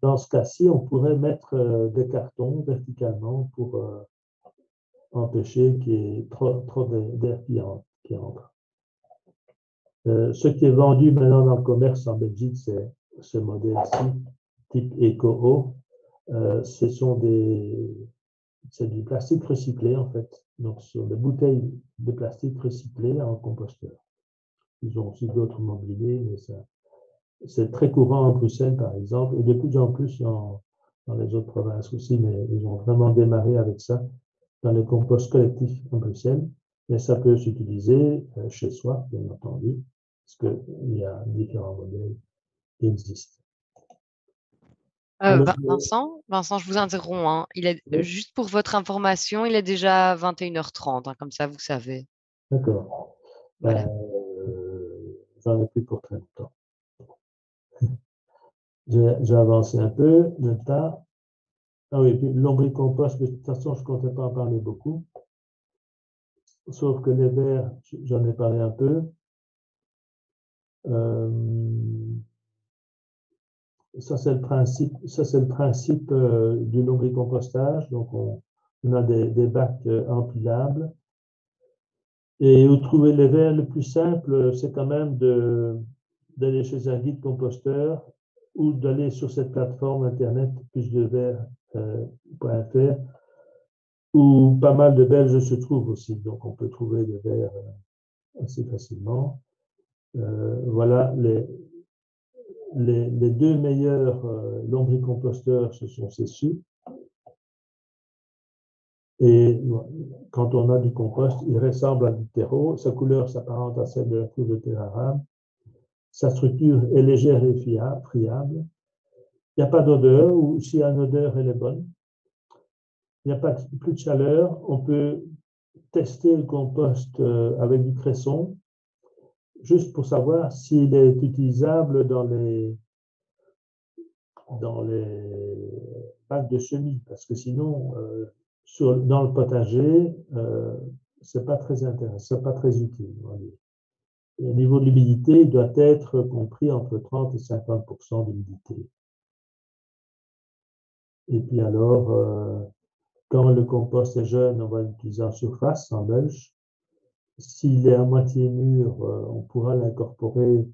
Dans ce cas-ci, on pourrait mettre des cartons verticalement pour empêcher qu'il y ait trop d'air qui entre. Ce qui est vendu maintenant dans le commerce en Belgique, c'est ce modèle-ci, type EcoO. C'est du plastique recyclé en fait. Donc, ce sont des bouteilles de plastique recyclées en composteur. Ils ont aussi d'autres mobiliers, mais c'est très courant en Bruxelles, par exemple, et de plus en plus dans les autres provinces aussi, mais ils ont vraiment démarré avec ça dans le compost collectif en Bruxelles. Mais ça peut s'utiliser chez soi, bien entendu, parce qu'il y a différents modèles qui existent. Alors, Vincent, je vous interromps, hein. oui. Juste pour votre information, il est déjà 21h30, hein, comme ça vous savez. D'accord. Voilà. J'en ai plus pour très longtemps. J'ai avancé un peu le tas. Ah oui, puis lombricompost, de toute façon, je ne comptais pas en parler beaucoup. Sauf que les vers, j'en ai parlé un peu. Ça, c'est le principe du lombricompostage. Donc, on a des bacs empilables. Et où trouver les vers le plus simple, c'est quand même d'aller chez un guide composteur ou d'aller sur cette plateforme internet plusdevers.fr où pas mal de Belges se trouvent aussi. Donc, on peut trouver des vers assez facilement. Voilà, les 2 meilleurs lombricomposteurs, ce sont ceux-ci. Et quand on a du compost, il ressemble à du terreau. Sa couleur s'apparente à celle de la couche de terre arabe. Sa structure est légère et friable. Il n'y a pas d'odeur, ou s'il y a une odeur, elle est bonne. Il n'y a pas plus de chaleur. On peut tester le compost avec du cresson, juste pour savoir s'il est utilisable dans les bacs de semis, parce que sinon, dans le potager, c'est pas très intéressant, c'est pas très utile. Et au niveau de l'humidité, il doit être compris entre 30 et 50% d'humidité. Et puis alors, quand le compost est jeune, on va l'utiliser en surface, en mulch. S'il est à moitié mûr, on pourra l'incorporer,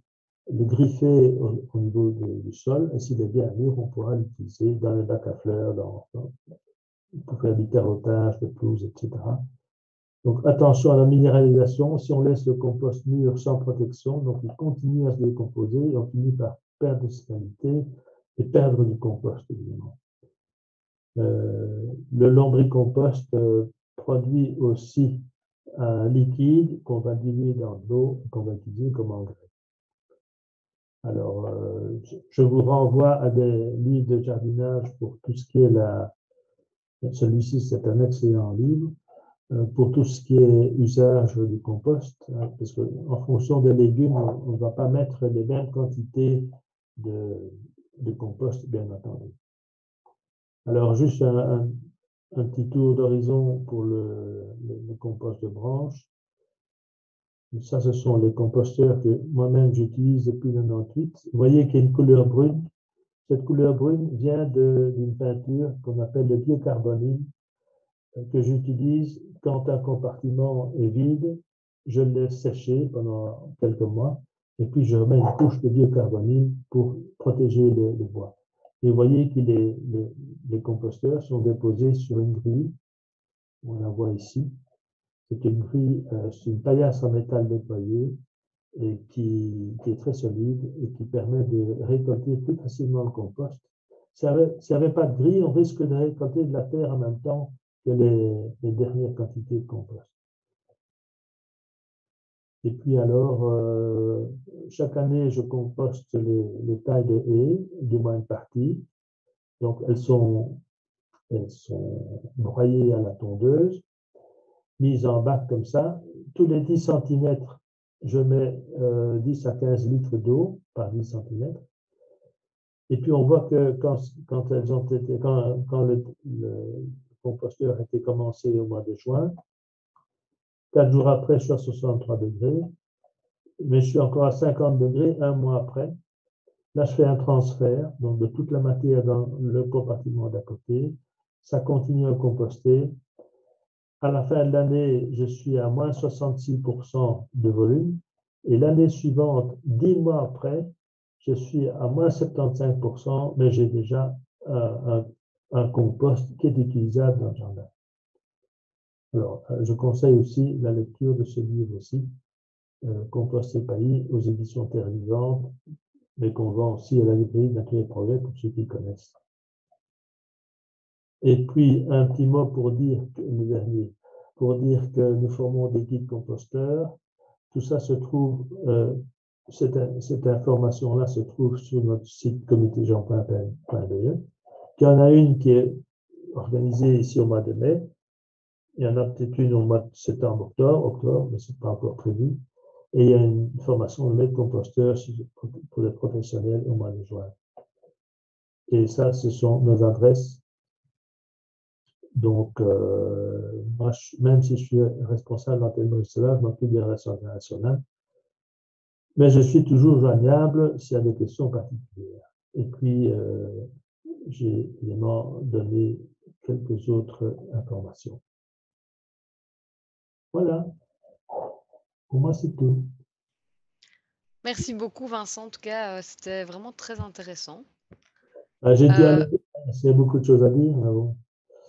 le griffer au niveau du sol. Et s'il est bien mûr, on pourra l'utiliser dans les bacs à fleurs, pour faire du carottage, de pelouse, etc. Donc attention à la minéralisation. Si on laisse le compost mûr sans protection, donc il continue à se décomposer et on finit par perdre sa qualité et perdre du compost, évidemment. Le lombricompost produit aussi un liquide qu'on va diluer dans de l'eau et qu'on va utiliser comme engrais. Alors, je vous renvoie à des livres de jardinage pour tout ce qui est celui-ci, c'est un excellent livre, pour tout ce qui est usage du compost, hein, parce qu'en fonction des légumes, on ne va pas mettre les mêmes quantités de compost, bien entendu. Alors, juste un petit tour d'horizon pour le compost de branche. Ça, ce sont les composteurs que moi-même j'utilise depuis 1998. Vous voyez qu'il y a une couleur brune. Cette couleur brune vient d'une peinture qu'on appelle le biocarbonyle, que j'utilise quand un compartiment est vide. Je le laisse sécher pendant quelques mois et puis je remets une couche de biocarbonyle pour protéger le bois. Et vous voyez que les composteurs sont déposés sur une grille. On la voit ici. C'est une grille, c'est une paillasse en métal déployé et qui est très solide et qui permet de récolter plus facilement le compost. S'il n'y avait pas de grille, on risque de récolter de la terre en même temps que les dernières quantités de compost. Et puis alors, chaque année, je composte les tailles de haies, du moins une partie. Donc, elles sont broyées à la tondeuse, mises en bac comme ça. Tous les 10 cm, je mets 10 à 15 litres d'eau par 10 cm. Et puis, on voit que quand le composteur a été commencé au mois de juin, 4 jours après, je suis à 63 degrés, mais je suis encore à 50 degrés un mois après. Là, je fais un transfert donc de toute la matière dans le compartiment d'à côté. Ça continue à composter. À la fin de l'année, je suis à moins 66% de volume. Et l'année suivante, 10 mois après, je suis à moins 75%, mais j'ai déjà un compost qui est utilisable dans le jardin. Alors, je conseille aussi la lecture de ce livre aussi, Compost et paillis, aux éditions Terre Vivante, mais qu'on vend aussi à la librairie Nature et Progrès pour ceux qui connaissent. Et puis, un petit mot pour dire, le dernier, pour dire que nous formons des guides composteurs. Tout ça se trouve, cette information-là se trouve sur notre site comitéjean.be. Il y en a une qui est organisée ici au mois de mai. Il y en a peut-être une au mois de septembre, octobre, mais ce n'est pas encore prévu. Et il y a une formation de maître composteur pour les professionnels au mois de juin. Et ça, ce sont nos adresses. Donc, moi, même si je suis responsable d'antenne Bruxelles, je m'occupe des relations internationales. Mais je suis toujours joignable s'il y a des questions particulières. Et puis, j'ai également donné quelques autres informations. Voilà. Pour moi, c'est tout. Merci beaucoup, Vincent. En tout cas, c'était vraiment très intéressant. J'ai dû aller, il y a beaucoup de choses à dire. Mais bon.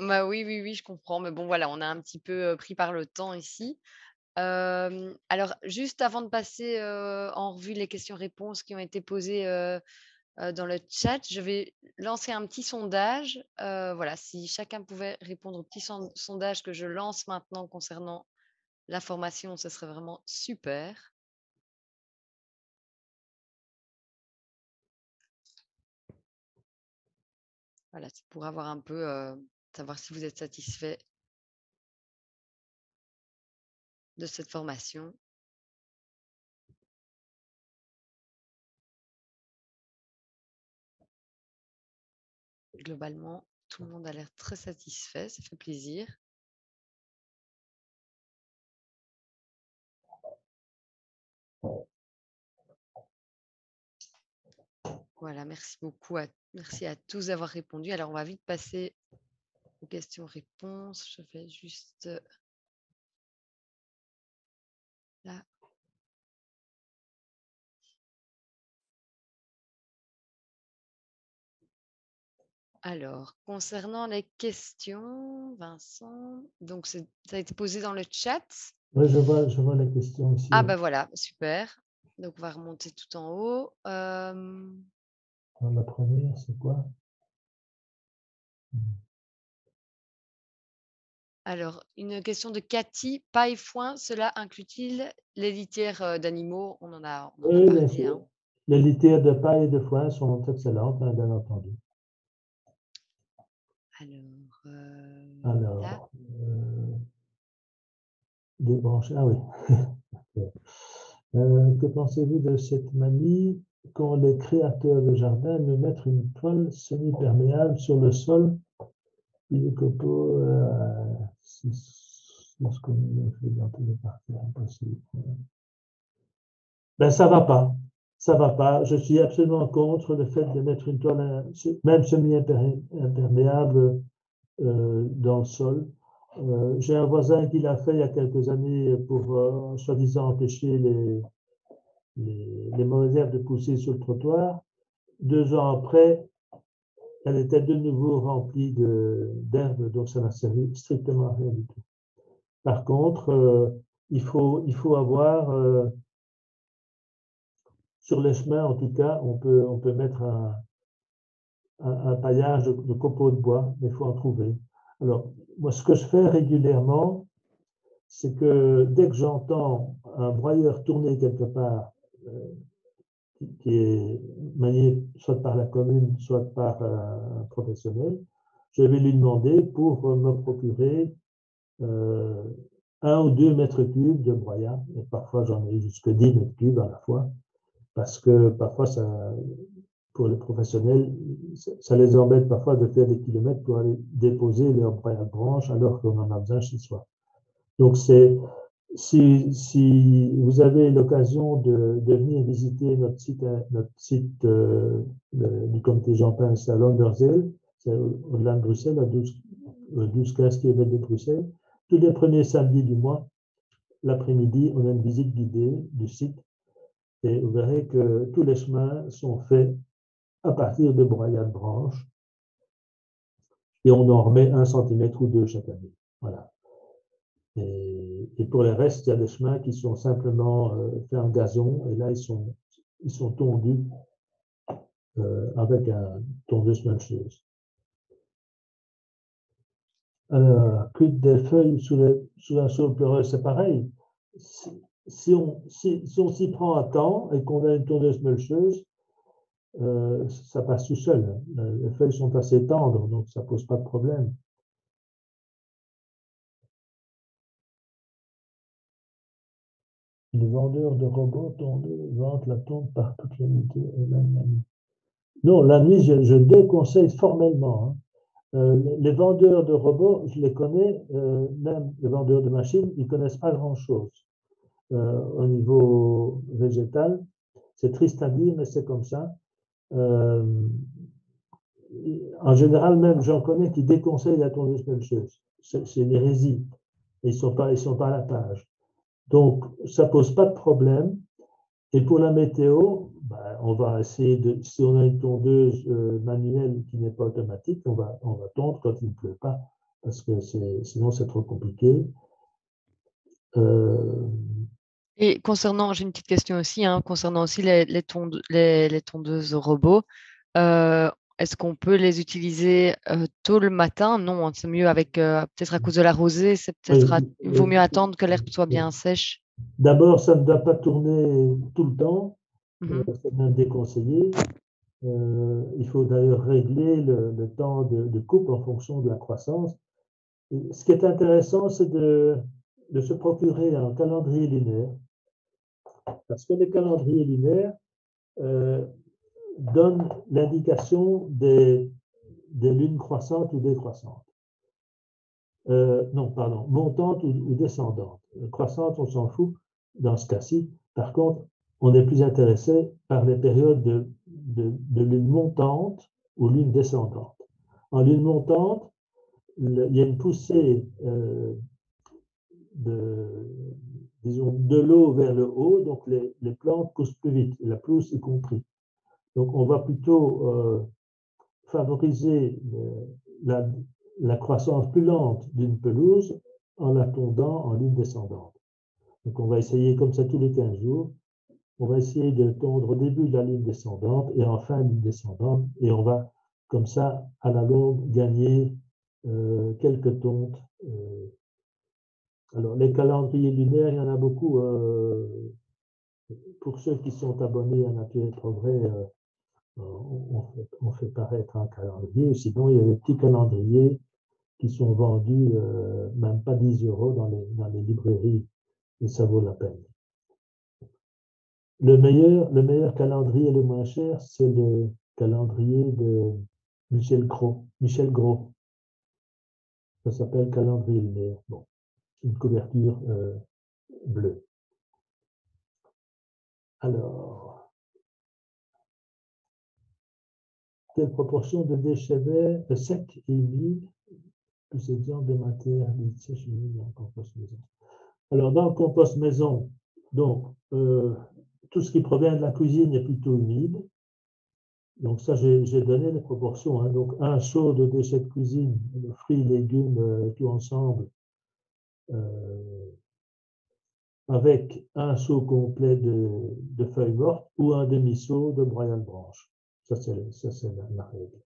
Bah oui, oui, oui, je comprends. Mais bon, voilà, on a un petit peu pris par le temps ici. Alors, juste avant de passer en revue les questions-réponses qui ont été posées dans le chat, je vais lancer un petit sondage. Voilà, si chacun pouvait répondre au petit sondage que je lance maintenant concernant la formation, ce serait vraiment super. Voilà, c'est pour avoir un peu, savoir si vous êtes satisfait de cette formation. Globalement, tout le monde a l'air très satisfait, ça fait plaisir. Voilà, merci beaucoup. Merci à tous d'avoir répondu. Alors, on va vite passer aux questions-réponses. Je vais juste là. Alors, concernant les questions, Vincent, donc ça a été posé dans le chat. Oui, je vois la question ici. Ah, ben voilà, super. Donc, on va remonter tout en haut. La première, c'est quoi? Alors, une question de Cathy. Paille, foin, cela inclut-il les litières d'animaux? On en a Oui, bien parlé. sûr. Les litières de paille et de foin sont excellentes, hein, bien entendu. Alors, là. Alors, débrancher. Ah oui. Que pensez-vous de cette manie quand les créateurs de jardin me mettent une toile semi-perméable sur le sol? Puis les copeaux, c'est ce qu'on fait dans tous les parties impossible. Ben, ça va pas. Ça va pas. Je suis absolument contre le fait de mettre une toile, même semi-imperméable, dans le sol. J'ai un voisin qui l'a fait il y a quelques années pour, soi-disant, empêcher les mauvaises herbes de pousser sur le trottoir. 2 ans après, elle était de nouveau remplie d'herbes, donc ça n'a servi strictement à rien du tout. Par contre, il faut avoir, sur les chemins en tout cas, on peut mettre un paillage de copeaux de bois, mais il faut en trouver. Alors, moi, ce que je fais régulièrement, c'est que dès que j'entends un broyeur tourner quelque part, qui est manié soit par la commune, soit par un professionnel, je vais lui demander pour me procurer 1 ou 2 mètres cubes de broyat. Et parfois, j'en ai jusque 10 mètres cubes à la fois, parce que parfois, pour les professionnels, ça les embête parfois de faire des kilomètres pour aller déposer leur broyat de branche alors qu'on en a besoin chez soi. Donc, si vous avez l'occasion de venir visiter notre site du comité Jean Pins à Londerzeel, c'est au-delà de Bruxelles, à 12-15 km de Bruxelles, tous les premiers samedis du mois, l'après-midi, on a une visite guidée du site et vous verrez que tous les chemins sont faits à partir de broyats de branches et on en remet 1 centimètre ou 2 chaque année. Voilà. Et pour le reste, il y a des chemins qui sont simplement faits en gazon, et là, ils sont tondus avec un tondeuse mancheuse. Alors, quid des feuilles sous un sol pleureux, c'est pareil. Si on s'y prend à temps et qu'on a une tondeuse melcheuse, ça passe tout seul. Les feuilles sont assez tendres, donc ça ne pose pas de problème. Le vendeur de robots tondeux vante la tonde par toute la nuit et même la nuit. Non, la nuit, je déconseille formellement. Les vendeurs de robots, je les connais, même les vendeurs de machines, ils ne connaissent pas grand-chose au niveau végétal. C'est triste à dire, mais c'est comme ça. En général, même, j'en connais qui déconseillent la tondeuse melcheuse. C'est une hérésie. Ils sont pas à la page. Donc, ça ne pose pas de problème. Et pour la météo, on va essayer de, si on a une tondeuse manuelle qui n'est pas automatique, on va tondre quand il ne pleut pas, parce que sinon c'est trop compliqué. Et concernant, j'ai une petite question aussi, hein, concernant aussi les tondeuses robots, est-ce qu'on peut les utiliser tôt le matin? Non, c'est mieux avec, peut-être à cause de la rosée, il vaut mieux attendre que l'herbe soit bien sèche. D'abord, ça ne doit pas tourner tout le temps, c'est même déconseillé. Il faut d'ailleurs régler le temps de coupe en fonction de la croissance. Et ce qui est intéressant, c'est de se procurer un calendrier lunaire, parce que les calendriers lunaires donnent l'indication des lunes croissantes ou décroissantes. Non, pardon, montantes ou descendantes. Croissantes, on s'en fout dans ce cas-ci. Par contre, on est plus intéressé par les périodes de lune montante ou lune descendante. En lune montante, il y a une poussée de l'eau vers le haut, donc les plantes poussent plus vite, la pelouse y compris. Donc on va plutôt favoriser la croissance plus lente d'une pelouse en la tondant en ligne descendante. Donc on va essayer comme ça tous les 15 jours. On va essayer de tondre au début de la ligne descendante et en fin de ligne descendante. Et on va comme ça, à la longue, gagner quelques tontes. Alors les calendriers lunaires, il y en a beaucoup. Pour ceux qui sont abonnés à Nature et Progrès, on fait paraître un calendrier. Sinon, il y a des petits calendriers qui sont vendus même pas 10 € dans les librairies, et ça vaut la peine. Le meilleur calendrier le moins cher, c'est le calendrier de Michel Gros. Ça s'appelle calendrier lunaire. Bon, une couverture bleue. Alors, quelle proportion de déchets verts secs et humides plus exemple de matière sèche humide dans le compost maison? Alors, dans le compost maison, donc, tout ce qui provient de la cuisine est plutôt humide. Donc ça, j'ai donné les proportions. Hein. Donc, un seau de déchets de cuisine, fruits, légumes, tout ensemble, avec un seau complet de feuilles mortes ou un demi-seau de broyade branche. Ça, c'est la règle.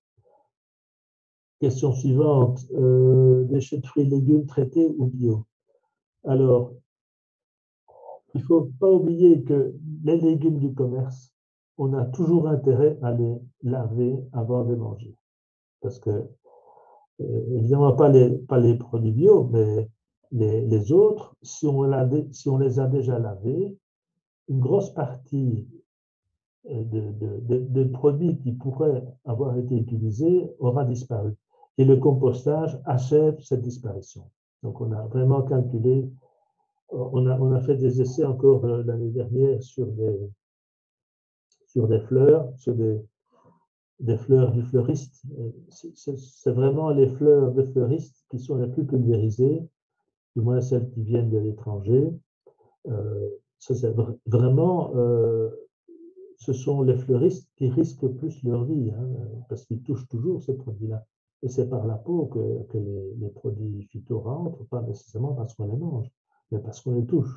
Question suivante. Déchets de fruits et légumes traités ou bio? Alors, il ne faut pas oublier que les légumes du commerce, on a toujours intérêt à les laver avant de manger. Parce que, évidemment, pas les produits bio, mais les autres, si on les a déjà lavés, une grosse partie de produits qui pourraient avoir été utilisés aura disparu. Et le compostage achève cette disparition. Donc, on a vraiment calculé, on a fait des essais encore l'année dernière sur des fleurs, sur des fleurs du fleuriste. C'est vraiment les fleurs de fleuriste qui sont les plus pulvérisées, du moins celles qui viennent de l'étranger. Vraiment, ce sont les fleuristes qui risquent plus leur vie, hein, parce qu'ils touchent toujours ces produits-là. Et c'est par la peau que les produits phyto rentrent, pas nécessairement parce qu'on les mange, mais parce qu'on les touche.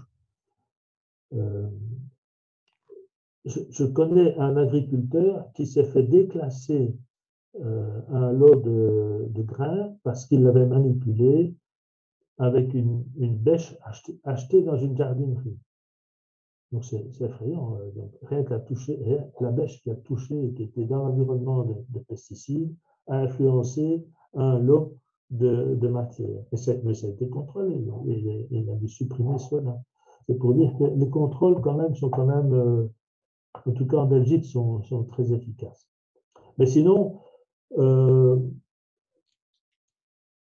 Je connais un agriculteur qui s'est fait déclasser un lot de grains parce qu'il l'avait manipulé avec une bêche achetée dans une jardinerie. Donc c'est effrayant. Donc, rien que la bêche qui a touché et qui était dans l'environnement de pesticides a influencé un lot de matière. Mais ça a été contrôlé. Et il a dû supprimer cela. C'est pour dire que les contrôles quand même sont quand même, en tout cas en Belgique, sont très efficaces. Mais sinon, il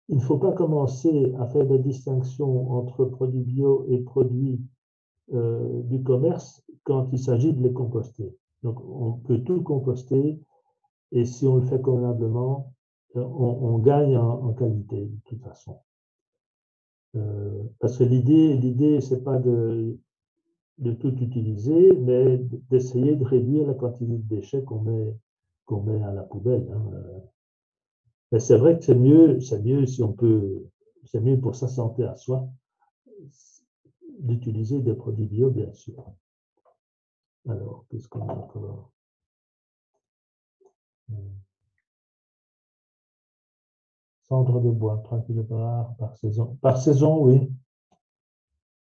ne faut pas commencer à faire des distinctions entre produits bio et produits du commerce quand il s'agit de les composter. Donc, on peut tout composter et si on le fait convenablement, on gagne en qualité de toute façon. Parce que l'idée, c'est pas de tout utiliser, mais d'essayer de réduire la quantité de déchets qu'on met à la poubelle. Hein. Mais c'est vrai que c'est mieux si on peut, c'est mieux pour sa santé à soi d'utiliser des produits bio, bien sûr. Alors, qu'est-ce qu'on a encore? Cendre de bois, 3 kg par saison. Par saison, oui.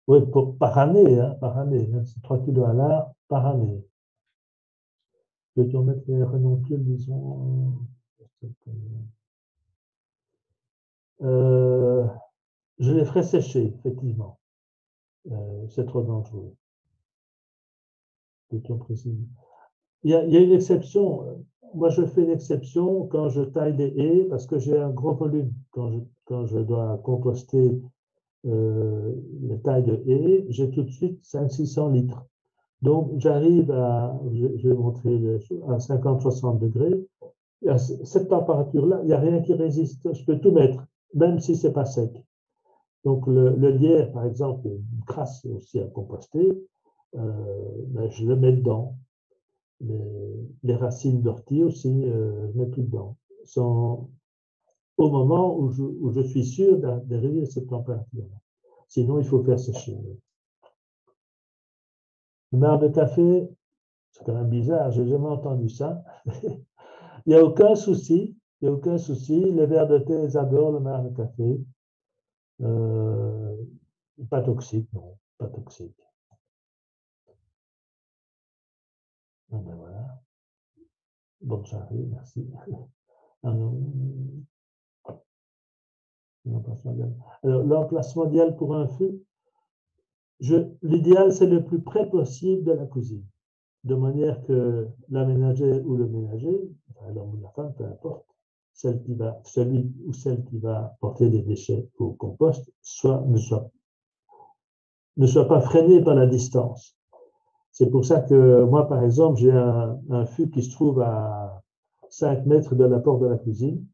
Oui, par année, hein, c'est 3 kg à l'art par année. Peut-on mettre les renoncules, disons? Je les ferai sécher, effectivement. C'est trop dangereux. Peut-on préciser? Il y a une exception. Moi, je fais l'exception quand je taille des haies parce que j'ai un gros volume. Quand je dois composter les tailles de haies, j'ai tout de suite 500-600 litres. Donc, j'arrive à, je vais montrer à 50-60 degrés. Et à cette température-là, il n'y a rien qui résiste. Je peux tout mettre, même si ce n'est pas sec. Donc, le lierre, par exemple, est une crasse aussi à composter. Ben, je le mets dedans. Les racines d'ortie aussi, je mets tout dedans. Au moment où je suis sûr d'arriver à cette température-là. Sinon, il faut faire sécher. Le marc de café, c'est quand même bizarre, je n'ai jamais entendu ça. Il n'y a aucun souci, il n'y a aucun souci. Les vers de thé, ils adorent le marc de café. Pas toxique, non, pas toxique. Ah ben voilà. Bon, j'arrive, merci. Alors, l'emplacement idéal pour un feu, l'idéal, c'est le plus près possible de la cuisine, de manière que la ménagère ou le ménager, l'homme ou la femme, peu importe, celui ou celle qui va porter les déchets au compost, ne soit pas freiné par la distance. C'est pour ça que moi, par exemple, j'ai un fût qui se trouve à 5 mètres de la porte de la cuisine,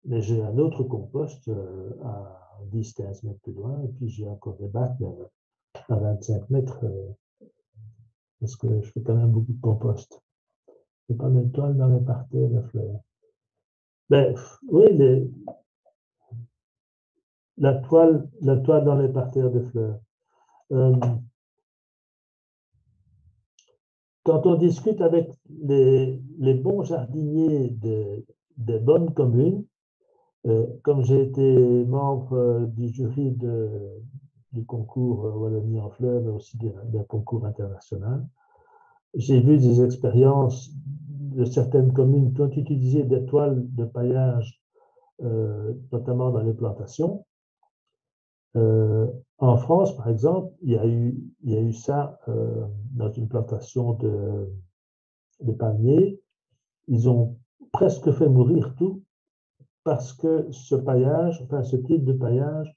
mais j'ai un autre compost à 10-15 mètres plus loin, et puis j'ai encore des bacs à 25 mètres, parce que je fais quand même beaucoup de compost. Je ne fais pas de toile dans les parterres de fleurs. Ben, oui, la toile dans les parterres de fleurs. Quand on discute avec les bons jardiniers des bonnes communes, comme j'ai été membre du jury du concours Wallonie en fleurs, mais aussi d'un concours international, j'ai vu des expériences de certaines communes qui ont utilisé des toiles de paillage, notamment dans les plantations. En France, par exemple, il y a eu ça dans une plantation de palmiers. Ils ont presque fait mourir tout parce que ce paillage, enfin ce type de paillage,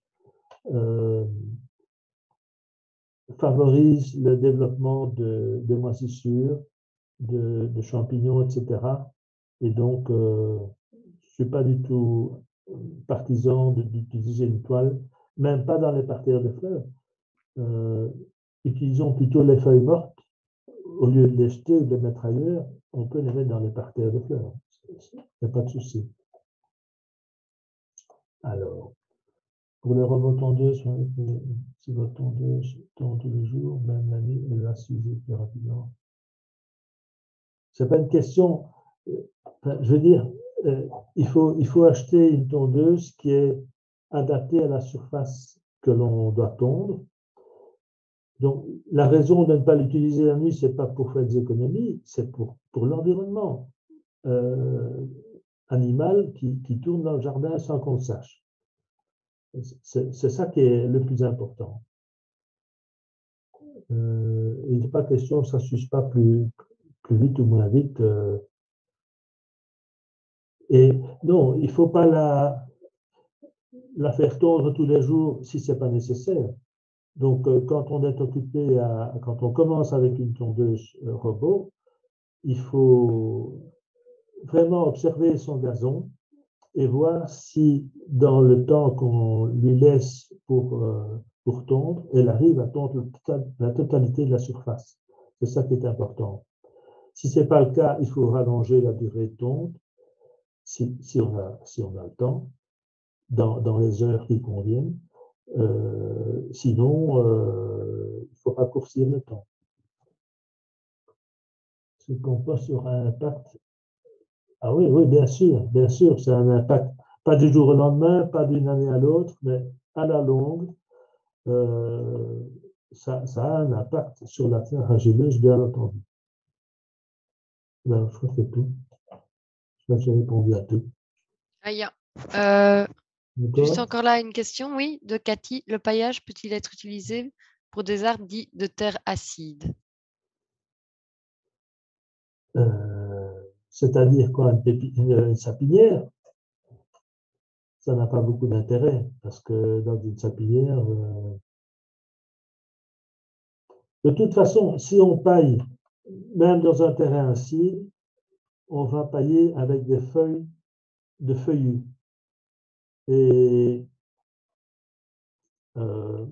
favorise le développement de moisissures, de champignons, etc. Et donc, je ne suis pas du tout partisan d'utiliser une toile, même pas dans les parterres de fleurs. Utilisons plutôt les feuilles mortes. Au lieu de les jeter ou de les mettre ailleurs, on peut les mettre dans les parterres de fleurs. Il n'y a pas de souci. Alors, pour les robots tondeuses, si votre tondeuse tond tous les jours, même la nuit, elle va s'user plus rapidement. Ce n'est pas une question. Je veux dire, il faut acheter une tondeuse qui est adaptée à la surface que l'on doit tondre. Donc, la raison de ne pas l'utiliser la nuit, ce n'est pas pour faire des économies, c'est pour l'environnement animal qui tourne dans le jardin sans qu'on le sache. C'est ça qui est le plus important. Il n'est pas question que ça ne s'use pas plus vite ou moins vite. Et non, il ne faut pas la faire tondre tous les jours si ce n'est pas nécessaire. Donc, quand on est occupé, quand on commence avec une tondeuse robot, il faut vraiment observer son gazon et voir si, dans le temps qu'on lui laisse pour tondre, elle arrive à tondre la totalité de la surface. C'est ça qui est important. Si ce n'est pas le cas, il faut rallonger la durée de tonte, si on a le temps, dans les heures qui conviennent. Sinon, il ne faut raccourcir le temps. Ce compost aura un impact. Ah oui, oui, bien sûr, c'est un impact. Pas du jour au lendemain, pas d'une année à l'autre, mais à la longue, ça a un impact sur la terre argileuse, bien entendu. Ben, je crois que c'est tout. Je crois que j'ai répondu à tout. Juste encore là, une question, oui, de Cathy. Le paillage peut-il être utilisé pour des arbres dits de terre acide? C'est-à-dire quoi, une sapinière? Ça n'a pas beaucoup d'intérêt, parce que dans une sapinière, De toute façon, si on paille, même dans un terrain assis, on va pailler avec des feuilles de feuillus. Et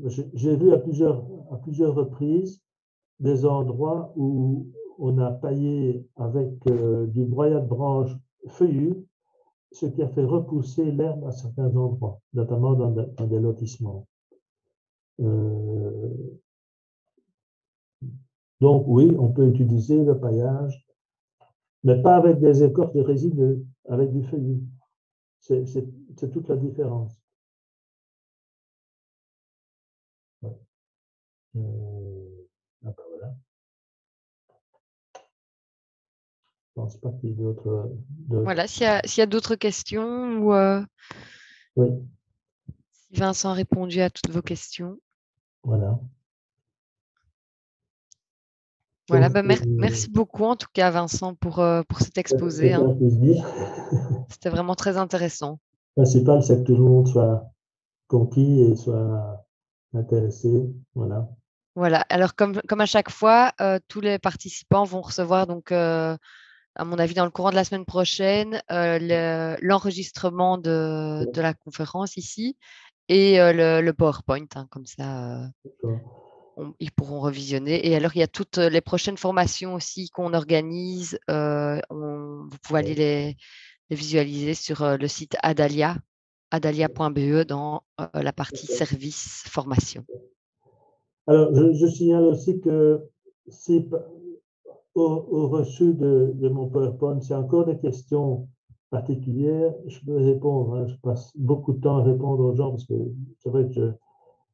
j'ai vu à plusieurs reprises des endroits où on a paillé avec du broyat de branches feuillues, ce qui a fait repousser l'herbe à certains endroits, notamment dans des lotissements. Donc oui, on peut utiliser le paillage, mais pas avec des écorces de résineux, avec du feuillu. C'est toute la différence. Ouais. Voilà. Je ne pense pas qu'il y ait d'autres. Voilà, s'il y a d'autres questions ou oui. si Vincent a répondu à toutes vos questions. Voilà. Voilà, Donc, merci beaucoup en tout cas Vincent pour cet exposé. Hein. C'était vraiment très intéressant. Le principal, c'est que tout le monde soit conquis et soit intéressé. Voilà. Voilà, alors comme à chaque fois, tous les participants vont recevoir donc, à mon avis, dans le courant de la semaine prochaine, l'enregistrement de la conférence ici et le PowerPoint, hein, comme ça, ils pourront revisionner. Et alors, il y a toutes les prochaines formations aussi qu'on organise. Vous pouvez aller les visualiser sur le site adalia.be dans la partie service formation. Alors, je signale aussi que si au reçu de mon PowerPoint, s'il y a encore des questions particulières, je peux répondre. Hein. Je passe beaucoup de temps à répondre aux gens parce que c'est vrai que je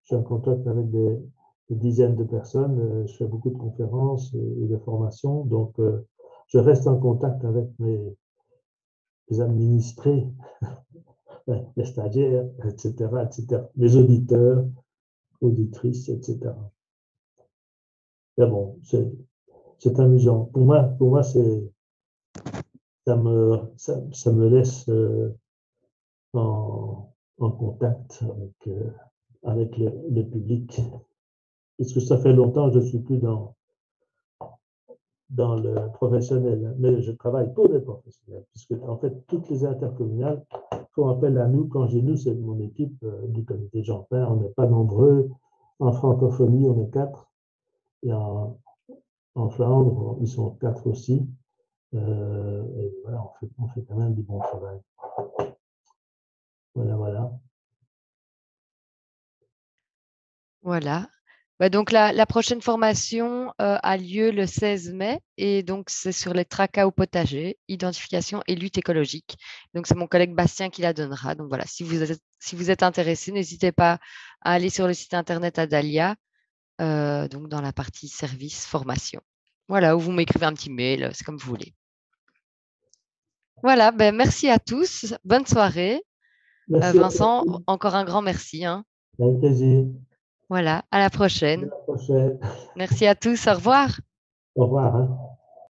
suis en contact avec des dizaines de personnes. Je fais beaucoup de conférences et de formations. Donc, je reste en contact avec mes administrés, les stagiaires, etc., mes auditeurs, auditrices, etc. Mais bon, c'est amusant. Pour moi ça me laisse en contact avec le public. Parce que ça fait longtemps que je ne suis plus dans le professionnel, mais je travaille pour les professionnels, puisque en fait, toutes les intercommunales font appel à nous. Quand je dis nous, c'est mon équipe du comité Jean-Pin. On n'est pas nombreux. En francophonie, on est 4. Et en Flandre, ils sont 4 aussi. Et voilà, on fait quand même du bon travail. Voilà. Voilà. Bah, donc, la prochaine formation a lieu le 16 mai et donc c'est sur les tracas au potager, identification et lutte écologique. Donc, c'est mon collègue Bastien qui la donnera. Donc, voilà, si vous êtes intéressé, n'hésitez pas à aller sur le site internet Adalia, donc dans la partie service formation. Voilà, ou vous m'écrivez un petit mail, c'est comme vous voulez. Voilà, ben, merci à tous. Bonne soirée. Merci Vincent, encore un grand merci. Hein. Avec plaisir. Voilà, à la prochaine. À la prochaine. Merci à tous. Au revoir. Au revoir. Hein.